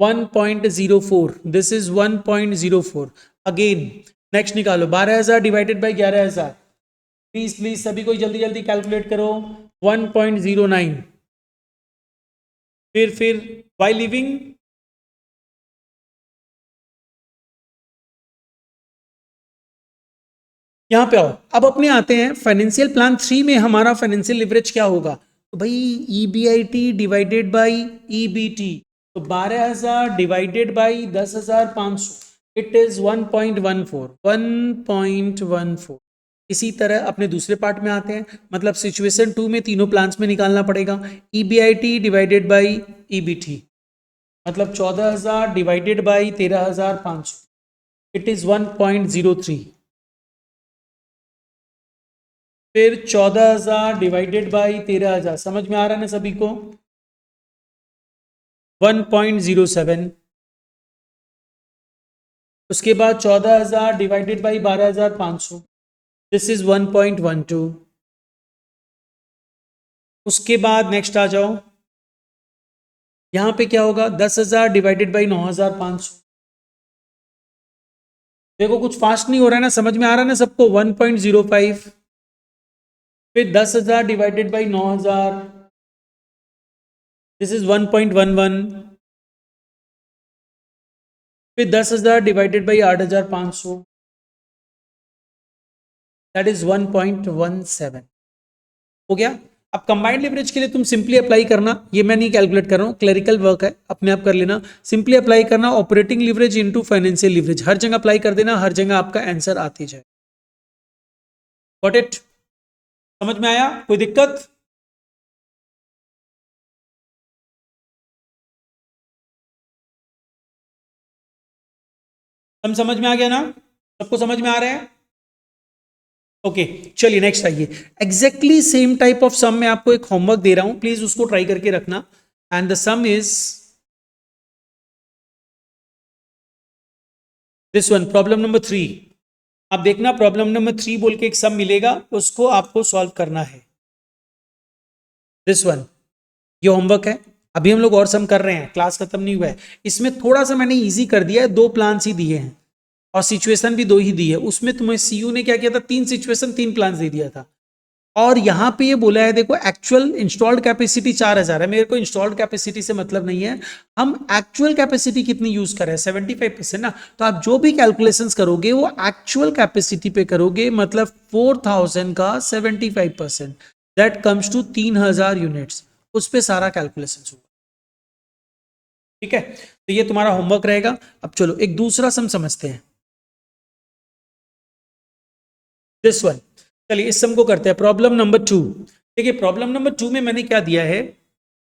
1.04। This is 1.04। Again next निकालो, 12,000 डिवाइडेड बाई 11,000। प्लीज प्लीज सभी को जल्दी जल्दी कैलकुलेट करो। 1.09। फिर बाई लिविंग, यहां पे आओ। अब अपने आते हैं फाइनेंशियल प्लान 3 में हमारा फाइनेंशियल लिवरेज क्या होगा? तो भाई EBIT डिवाइडेड बाई EBT, तो 12,000 डिवाइडेड बाई 10,500, इट इज 1.14, 1.14। इसी तरह अपने दूसरे पार्ट में आते हैं, मतलब सिचुएशन 2 में तीनों प्लान्स में निकालना पड़ेगा। EBIT डिवाइडेड बाई EBT, मतलब 14,000 डिवाइडेड बाई 13,500, इट इज 1.03। फिर 14,000 डिवाइडेड बाई 13,000, समझ में आ रहा है ना सभी को? 1.07। उसके बाद 14,000 डिवाइडेड बाई 12,500, दिस इज 1.12। उसके बाद नेक्स्ट आ जाओ, यहां पे क्या होगा? 10,000 डिवाइडेड बाई 9,500। देखो कुछ फास्ट नहीं हो रहा है ना, समझ में आ रहा है ना सबको? 1.05। फिर 10,000 डिवाइडेड बाई 9,000, दिस इज 1.11। फिर 10,000 डिवाइडेड बाई 8,500, दैट इज 1.17। हो गया। अब कंबाइंड लिवरेज के लिए तुम सिंपली अप्लाई करना, ये मैं नहीं कैलकुलेट कर रहा हूं, क्लरिकल वर्क है, अपने आप कर लेना। सिंपली अप्लाई करना operating leverage into financial leverage, हर जगह अप्लाई कर देना, हर जगह आपका आंसर आती जाए। Got it? समझ में आया? कोई दिक्कत? हम समझ में आ गया ना? सबको समझ में आ रहा है? ओके चलिए नेक्स्ट आइए। Exactly same type of some में आपको एक होमवर्क दे रहा हूं, प्लीज उसको ट्राई करके रखना। And the some is this one, problem number 3। आप देखना, प्रॉब्लम नंबर 3 बोल के एक सम मिलेगा, उसको आपको सॉल्व करना है। दिस वन, ये होमवर्क है। अभी हम लोग और सम कर रहे हैं, क्लास खत्म नहीं हुआ है। इसमें थोड़ा सा मैंने इजी कर दिया है, 2 प्लान्स ही दिए हैं और सिचुएशन भी 2 ही दी है। उसमें तुम्हें CU ने क्या किया था? 3 सिचुएशन 3 प्लान्स दे दिया था। और यहां पे ये बोला है देखो एक्चुअल इंस्टॉल्ड कैपेसिटी 4000 है, मेरे को इंस्टॉल्ड कैपेसिटी से मतलब नहीं है, हम एक्चुअल कैपेसिटी कितनी यूज कर रहे हैं 75% ना। तो आप जो भी कैलकुलेशंस करोगे वो एक्चुअल कैपेसिटी पे करोगे, मतलब 4000 का 75% दैट कम्स टू 3000 यूनिट्स, उस पे सारा कैलकुलेशन होगा। ठीक है, तो ये तुम्हारा होमवर्क रहेगा। अब चलो एक दूसरा सम समझते हैं, दिस वन। चलिए इस सम को करते हैं, प्रॉब्लम नंबर 2। देखिए प्रॉब्लम नंबर 2 में मैंने क्या दिया है,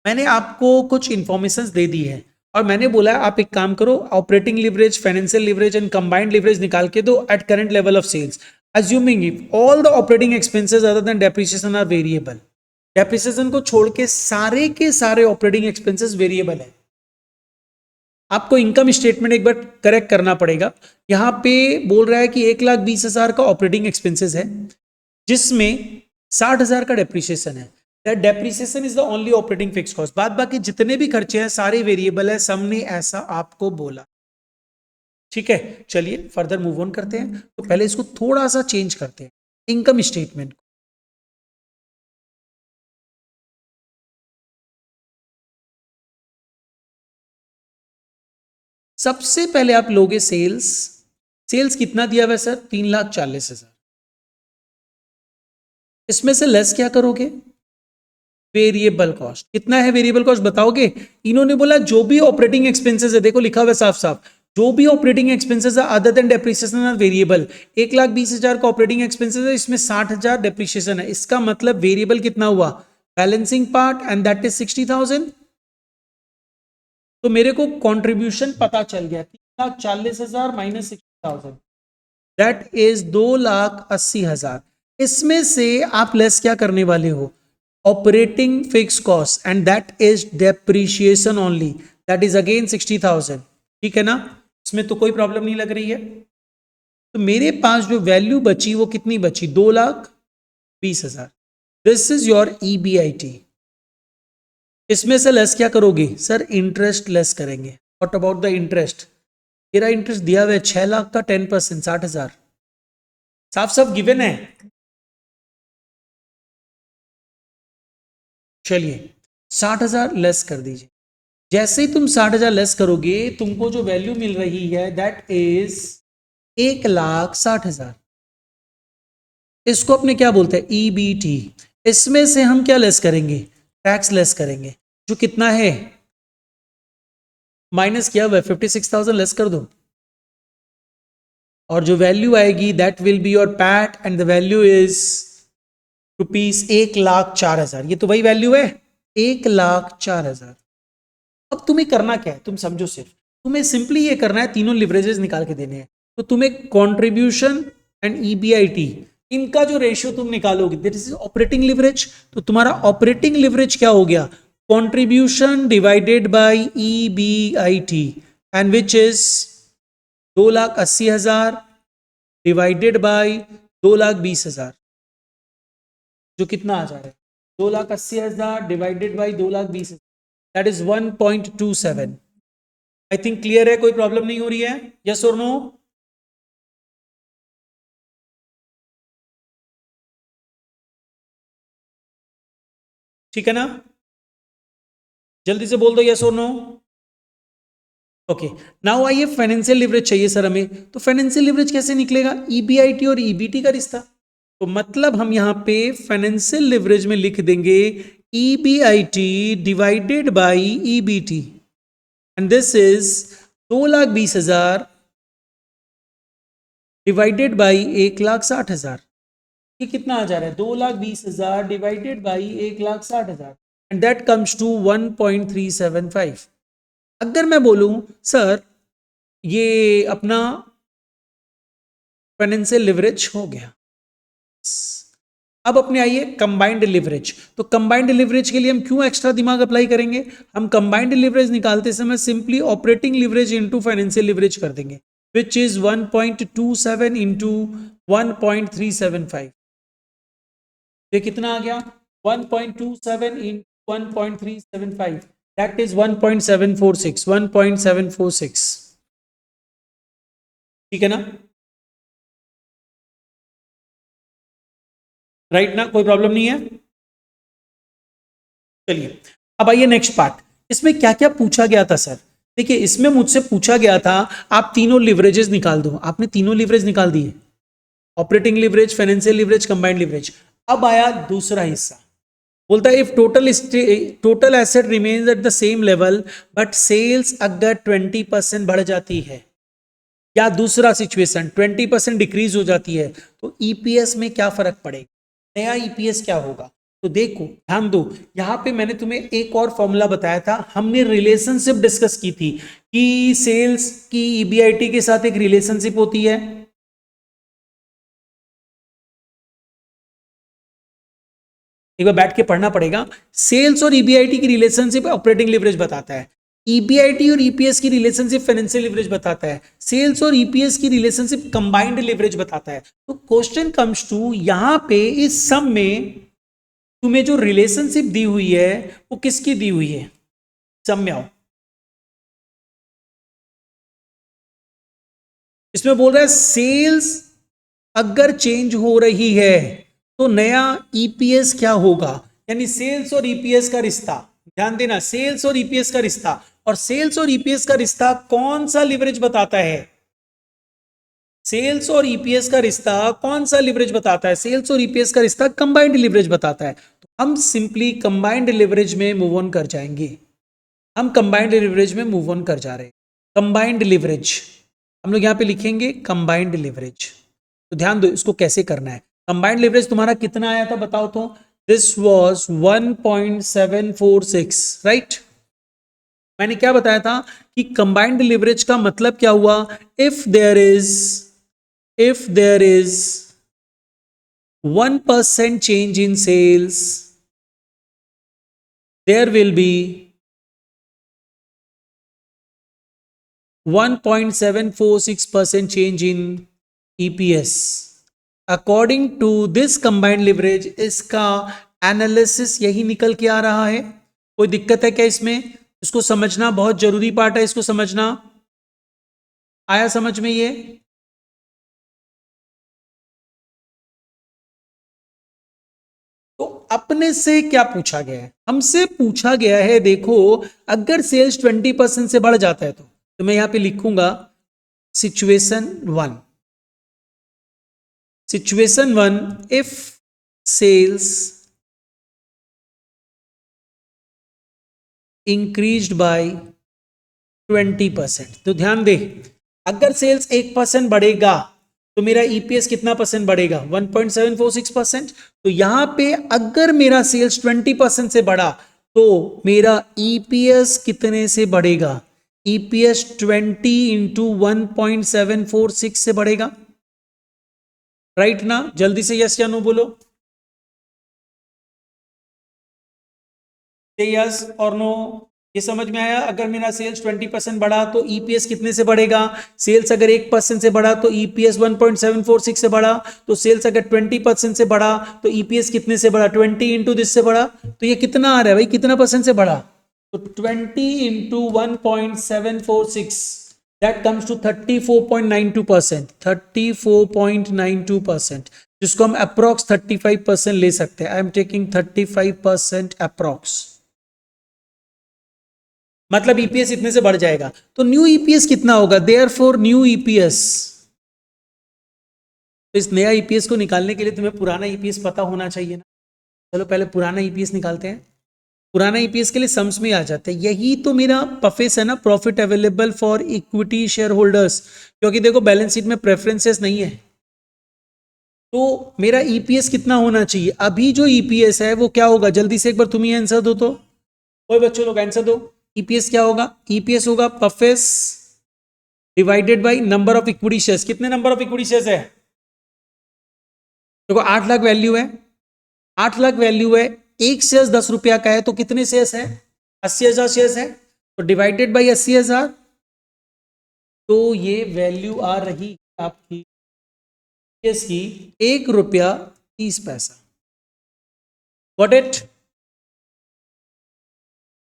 मैंने आपको कुछ इंफॉर्मेशन दे दी है और मैंने बोला आप एक काम करो, operating leverage, financial leverage and combined leverage निकाल के दो at current level of sales, assuming if all the operating expenses other than depreciation are variable. Depreciation को छोड़ के सारे के सारे ऑपरेटिंग एक्सपेंसेस वेरिएबल है। आपको इनकम स्टेटमेंट एक बार करेक्ट करना पड़ेगा। यहां पे बोल रहा है कि 1,20,000 का ऑपरेटिंग एक्सपेंसेस है, जिसमें 60,000 का डेप्रिसिएशन है। That depreciation is the only operating fixed cost, बाद बाकी जितने भी खर्चे हैं सारे वेरिएबल है, सबने ऐसा आपको बोला। ठीक है, चलिए फर्दर मूव ऑन करते हैं। तो पहले इसको थोड़ा सा चेंज करते हैं, इनकम स्टेटमेंट। सबसे पहले आप लोगे सेल्स, सेल्स कितना दिया हुआ है सर 3,40,000, इसमें से लेस क्या करोगे, वेरिएबल कॉस्ट। कितना है वेरिएबल कॉस्ट बताओगे, इन्होंने बोला जो भी ऑपरेटिंग एक्सपेंसेस है, देखो लिखा हुआ है साफ साफ, जो भी ऑपरेटिंग एक्सपेंसेस है other than depreciation are variable. 1,20,000 का ऑपरेटिंग एक्सपेंसेस है, इसमें 60,000 डेप्रिसिएशन है, इसका मतलब वेरिएबल कितना हुआ, balancing part, and that is 60,000। तो मेरे को कॉन्ट्रीब्यूशन पता चल गया, 3,40,000 माइनस 60,000 दैट इज 2,80,000। इसमें से आप लेस क्या करने वाले हो, operating fixed cost, and that is depreciation only, that is again 60,000। ठीक है ना, इसमें तो कोई प्रॉब्लम नहीं लग रही है। तो मेरे पास जो वैल्यू बची वो कितनी बची, 2,20,000। This is your EBIT। इसमें से लेस क्या करोगे सर, इंटरेस्ट लेस करेंगे। व्हाट अबाउट द इंटरेस्ट, मेरा इंटरेस्ट दिया हुआ है 6 लाख का 10%, 60,000, साफ साफ गिवन है। चलिए 60,000 लेस कर दीजिए, जैसे ही तुम 60,000 लेस करोगे तुमको जो वैल्यू मिल रही है दैट इज 1,60,000। इसको अपने क्या बोलते हैं, EBT। इसमें से हम क्या लेस करेंगे, टैक्स लेस करेंगे, जो कितना है, माइनस किया हुआ है 56,000 लेस कर दो, और जो वैल्यू आएगी that will be your PAT, and the value is rupees 1,04,000। ये तो वही वैल्यू है 1,04,000। अब तुम्हें करना क्या है, तुम समझो, सिर्फ तुम्हें सिंपली ये करना है, तीनों लिवरेजेस निकाल के देने हैं। तो तुम्हें कंट्रीब्यूशन एंड EBIT, इनका जो रेशियो तुम निकालोगे, दिस इज ऑपरेटिंग लिवरेज। तो तुम्हारा ऑपरेटिंग लिवरेज क्या हो गया, contribution divided bye EBIT, and which is 2,80,000 divided by 2,20,000, जो कितना आ जा रहा है, 2,80,000 divided by 2,20,000, that is 1.27। I think clear है, कोई प्रॉब्लम नहीं हो रही है, यस और नो। ठीक है ना, जल्दी से बोल दो यस और नो। ओके, नाउ आइए फाइनेंशियल लिवरेज चाहिए सर हमें, तो फाइनेंशियल लिवरेज कैसे निकलेगा, EBIT और EBT का रिश्ता। तो मतलब हम यहां पे फाइनेंशियल लिवरेज में लिख देंगे EBIT divided by EBT, and this is 2,20,000 divided by 1,60,000। ये कितना आ जा रहा है, 2,20,000 divided by 1,60,000, and that comes to 1.375। अगर मैं बोलूं सर ये अपना फाइनेंशियल लिवरेज हो गया, अब अपने आइए कंबाइंड लिवरेज। तो कंबाइंड लिवरेज के लिए हम क्यों एक्स्ट्रा दिमाग अप्लाई करेंगे, हम कंबाइंड लिवरेज निकालते समय simply operating leverage into financial leverage कर देंगे, विच इज 1.27 इंटू 1.375। ये कितना आ गया, 1.27 इन 1.375, दैट इज 1.746, 1.746। ठीक है ना, राइट ना, कोई प्रॉब्लम नहीं है। चलिए अब आइए नेक्स्ट पार्ट। इसमें क्या क्या पूछा गया था सर? देखिए इसमें मुझसे पूछा गया था आप तीनों लिवरेजेस निकाल दो, आपने तीनों लिवरेज निकाल दिए, operating leverage, financial leverage, combined leverage. अब आया दूसरा हिस्सा, बोलता है if total asset remains at the same level but sales अगर 20% बढ़ जाती है, या दूसरा सिचुएशन 20% डिक्रीज हो जाती है, तो ईपीएस में क्या फर्क पड़ेगा, नया ईपीएस क्या होगा? तो देखो ध्यान दो, यहां पे मैंने तुम्हें एक और फॉर्मूला बताया था, हमने रिलेशनशिप डिस्कस की थी कि सेल्स की ईबीआईटी के साथ एक रिलेशनशिप होती है। एक बार बैठ के पढ़ना पड़ेगा। सेल्स और ईबीआईटी की रिलेशनशिप ऑपरेटिंग लिवरेज बताता है, ईबीआईटी और ईपीएस की रिलेशनशिप फाइनेंशियल लिवरेज बताता है, सेल्स और ईपीएस की रिलेशनशिप कंबाइंड लिवरेज बताता है। तो क्वेश्चन कम्स टू, यहां पे इस सम में तुम्हें जो रिलेशनशिप दी हुई है वो किसकी दी हुई है? सम में आओ, इसमें बोल रहा है सेल्स अगर चेंज हो रही है तो नया ईपीएस क्या होगा, यानी सेल्स और ईपीएस का रिश्ता। ध्यान देना, सेल्स और ईपीएस का रिश्ता, और सेल्स और ईपीएस का रिश्ता कौन सा लिवरेज बताता है? सेल्स और ईपीएस का रिश्ता कौन सा लिवरेज बताता है? सेल्स और ईपीएस का रिश्ता कंबाइंड लिवरेज बताता है। तो हम सिंपली कंबाइंड लिवरेज में मूव ऑन कर जाएंगे, हम कंबाइंड लिवरेज में मूव ऑन कर जा रहे हैं। कंबाइंड लिवरेज हम लोग यहां पे लिखेंगे कंबाइंड लिवरेज। तो ध्यान दो इसको कैसे करना है। कंबाइंड लिवरेज तुम्हारा कितना आया था बताओ तो? This was 1.746, right. मैंने क्या बताया था कि कंबाइंड लिवरेज का मतलब क्या हुआ? If there is 1% change in sales, there will be 1.746% change in EPS. According to this combined leverage, इसका एनालिसिस यही निकल के आ रहा है। कोई दिक्कत है क्या इसमें? इसको समझना बहुत जरूरी पार्ट है, इसको समझना। आया समझ में ये? तो अपने से क्या पूछा गया है? हमसे पूछा गया है, देखो अगर सेल्स 20% से बढ़ जाता है तो मैं यहां पे लिखूंगा situation 1, if sales increased by 20%। तो ध्यान दे, अगर सेल्स 1% बढ़ेगा तो मेरा ईपीएस कितना परसेंट बढ़ेगा? 1.746%। तो यहां पे अगर मेरा सेल्स 20% से बढ़ा तो मेरा ईपीएस कितने से बढ़ेगा? ईपीएस 20 इंटू 1.746 से बढ़ेगा, राइट ना? जल्दी से यस या नो बोलो, यस और नो। ये समझ में आया? अगर मेरा सेल्स 20% बढ़ा तो ईपीएस कितने से बढ़ेगा? सेल्स अगर 1% से बढ़ा तो ईपीएस 1.746 से बढ़ा, तो सेल्स अगर 20% से बढ़ा तो ईपीएस कितने से बढ़ा? 20 इंटू दिस से बढ़ा। तो ये कितना आ रहा है भाई, कितना परसेंट से बढ़ा? तो 20 इंटू 1.746, दैट कम्स टू 34.92%, 34.92%, जिसको हम अप्रॉक्स 35% ले सकते हैं। आई एम टेकिंग 35% अप्रॉक्स, मतलब ईपीएस इतने से बढ़ जाएगा। तो न्यू ईपीएस कितना होगा? देयरफॉर न्यू ईपीएस, तो इस नया ईपीएस को निकालने के लिए तुम्हें पुराना ईपीएस पता होना चाहिए ना। चलो पहले पुराना ईपीएस निकालते हैं। पुराना ईपीएस के लिए सम्स में आ जाते हैं। यही तो मेरा पफेस है ना, profit available for equity share holders, क्योंकि देखो बैलेंस शीट में प्रेफरेंसेस नहीं है। तो मेरा ईपीएस कितना होना चाहिए? अभी जो ईपीएस है वो क्या होगा? जल्दी से एक बार तुम ही आंसर दो, तो कोई बच्चों लोग आंसर दो। ईपीएस क्या होगा? ईपीएस होगा पफेस divided by number of equity shares. कितने नंबर ऑफ इक्विटी शेयर्स है? देखो 8 लाख वैल्यू है, 8 लाख वैल्यू है, एक शेयर 10 रुपया का है, तो कितने शेयर्स है? 80,000 शेयर्स है, तो डिवाइडेड बाय 80,000, तो ये वैल्यू आ रही आपकी ईपीएस की 1 रुपया 30 पैसा। Got it?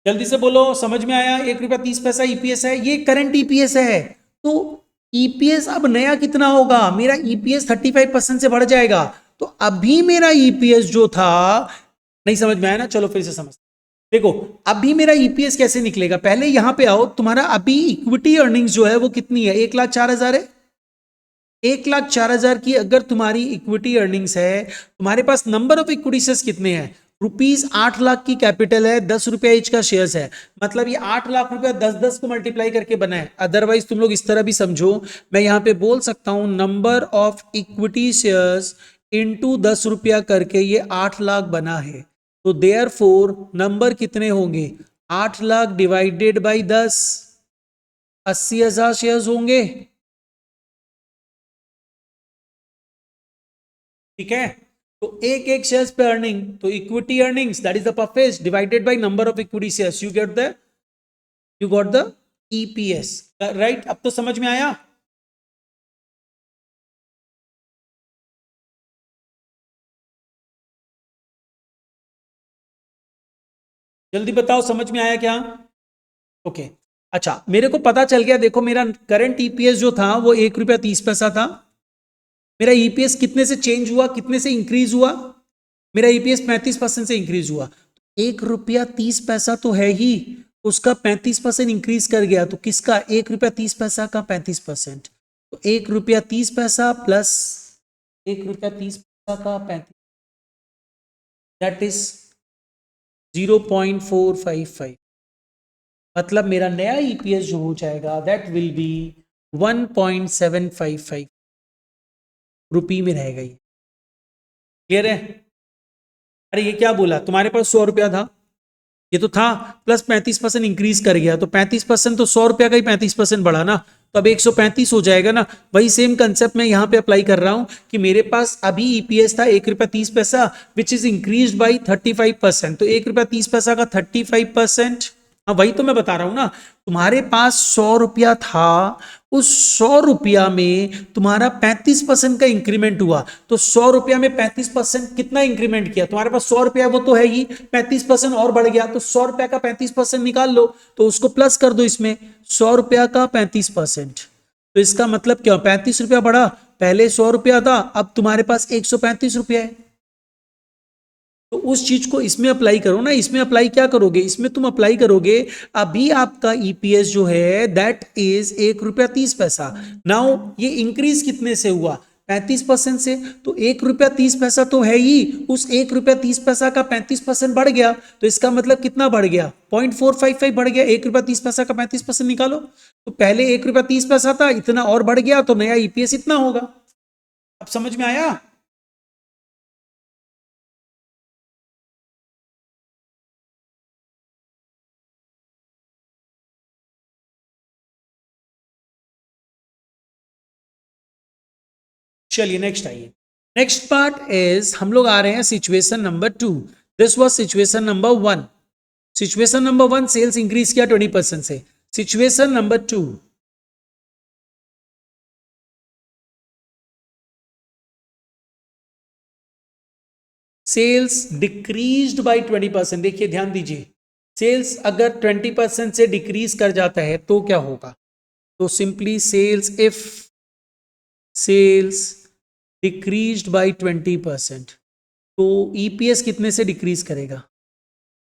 जल्दी से बोलो, समझ में आया? 1 रुपया 30 पैसा ईपीएस है, ये करंट ईपीएस है। तो ईपीएस अब नया कितना होगा? मेरा ईपीएस 35% से बढ़ जाएगा, तो अभी मेरा ईपीएस जो था, नहीं समझ में आया ना, चलो फिर से समझ। देखो अभी मेरा ईपीएस कैसे निकलेगा, पहले यहां पे आओ, तुम्हारा अभी इक्विटी अर्निंग्स जो है वो कितनी है, 1,04,000 है। 1,04,000 की अगर तुम्हारी इक्विटी अर्निंग्स है, तुम्हारे पास नंबर ऑफ इक्विटी शेयर्स कितने हैं, ₹8 लाख की कैपिटल है, 10 रुपया ईच का शेयर्स है, मतलब ये 8 लाख रुपया 10 को मल्टीप्लाई करके बना है। अदरवाइज तुम लोग इस तरह भी समझो, मैं यहां पे बोल सकता हूं number of equity shares into 10 रुपया करके ये 8 लाख बना है। तो देयर फोर नंबर कितने होंगे, 8 लाख डिवाइडेड बाई 10, 80,000 शेयर्स होंगे। ठीक है, तो एक एक शेयर्स पे अर्निंग, तो equity earnings that is the परफेस divided by number of equity shares, you got the EPS. Right, अब तो समझ में आया। जल्दी बताओ समझ में आया क्या। ओके अच्छा, मेरे को पता चल गया, देखो मेरा करंट ईपीएस जो था वो ₹1.30 था। मेरा ईपीएस कितने से चेंज हुआ, कितने से इंक्रीज हुआ, मेरा ईपीएस 35% से इंक्रीज हुआ। ₹1.30 तो है ही, उसका 35% इंक्रीज कर गया, तो किसका, ₹1.30 का 35%, तो ₹1.30 प्लस ₹1.30 का 35, दैट इज 0.455। मतलब मेरा नया ईपीएस जो हो जाएगा दैट विल बी 1.755 रुपये में रहेगा ये। क्लियर है। अरे ये क्या बोला, तुम्हारे पास 100 रुपया था, ये तो था, प्लस 35% इंक्रीज कर गया, तो 35% तो 100 रुपया का ही 35% बढ़ा ना, तो अब 135 हो जाएगा ना। वही सेम कंसेप्ट मैं यहां पे अप्लाई कर रहा हूं कि मेरे पास अभी ईपीएस था ₹1.30, विच इज इंक्रीज बाई 35%, तो ₹1.30 का 35%, हाँ वही तो मैं बता रहा हूं ना। तुम्हारे पास 100 रुपया था, उस 100 रुपया में तुम्हारा 35% का इंक्रीमेंट हुआ, तो 100 रुपया में 35% कितना इंक्रीमेंट किया, तुम्हारे पास 100 रुपया वो तो है ही, 35% और बढ़ गया, तो 100 रुपया का 35% निकाल लो, तो उसको प्लस कर दो इसमें, 100 रुपया का 35%, तो इसका मतलब क्या, 35 रुपया बढ़ा, पहले 100 रुपया था, अब तुम्हारे पास 135 रुपया है। तो उस चीज को इसमें अप्लाई करो ना, इसमें अप्लाई क्या करोगे, इसमें तुम अप्लाई करोगे, अभी आपका ईपीएस जो है दैट इज ₹1.30। नाउ ये इंक्रीज कितने से हुआ, 35% से, तो ₹1.30 तो है ही, उस ₹1.30 का 35% बढ़ गया, तो इसका मतलब कितना बढ़ गया, 0.455 बढ़ गया, ₹1.30 का 35% निकालो, तो पहले ₹1.30 था, इतना और बढ़ गया, तो नया ईपीएस इतना होगा। अब समझ में आया। चलिए नेक्स्ट आइए, नेक्स्ट पार्ट इज हम लोग आ रहे हैं situation number 2। This was situation number 1। Situation number 1 sales increase किया 20% से। Situation number 2, sales decreased by 20%। देखिए ध्यान दीजिए, सेल्स अगर 20% से डिक्रीज कर जाता है तो क्या होगा, तो simply sales, if sales decreased by 20%, तो ईपीएस कितने से डिक्रीज करेगा,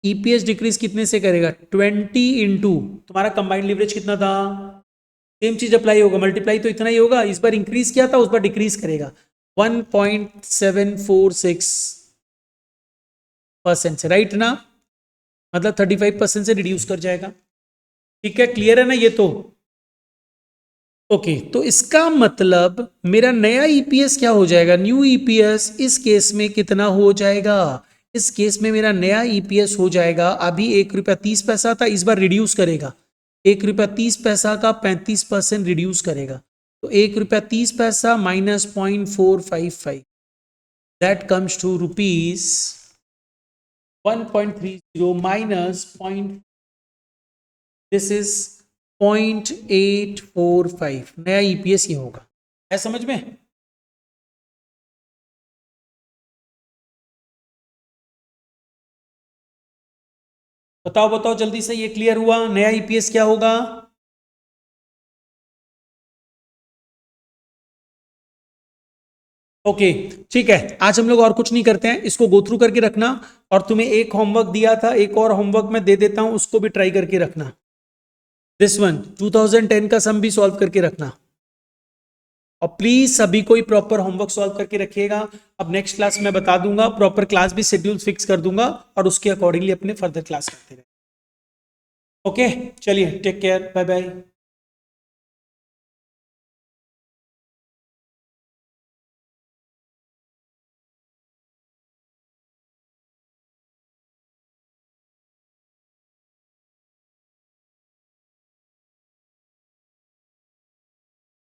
ईपीएस डिक्रीज कितने से करेगा, 20 इंटू तुम्हारा कंबाइंड लिवरेज कितना था, सेम चीज अप्लाई होगा, मल्टीप्लाई तो इतना ही होगा, इस बार इंक्रीज किया था, उस बार डिक्रीज करेगा 1.746% से, राइट ना, मतलब 35% से रिड्यूस कर जाएगा। ठीक है, क्लियर है ना ये तो। ओके तो इसका मतलब मेरा नया ईपीएस क्या हो जाएगा, न्यू ईपीएस इस केस में कितना हो जाएगा, इस केस में मेरा नया ईपीएस हो जाएगा, अभी ₹1.30 था, इस बार रिड्यूस करेगा, ₹1.30 का 35% रिड्यूस करेगा, तो ₹1.30 minus 0.455, that comes to ₹1.30 minus point, this is 0.845, नया ईपीएस ये होगा। है समझ में। बताओ बताओ जल्दी से, ये क्लियर हुआ, नया ईपीएस क्या होगा। ओके ठीक है, आज हम लोग और कुछ नहीं करते हैं, इसको गो थ्रू करके रखना। और तुम्हें एक होमवर्क दिया था, एक और होमवर्क मैं दे देता हूं, उसको भी ट्राई करके रखना। दिस वन 2010 का सम भी सॉल्व करके रखना। और प्लीज सभी कोई प्रॉपर होमवर्क सॉल्व करके रखिएगा। अब नेक्स्ट क्लास मैं बता दूंगा, प्रॉपर क्लास भी शेड्यूल फिक्स कर दूंगा और उसके अकॉर्डिंगली अपने फर्दर क्लास करते रहें। ओके चलिए, टेक केयर, बाय बाय।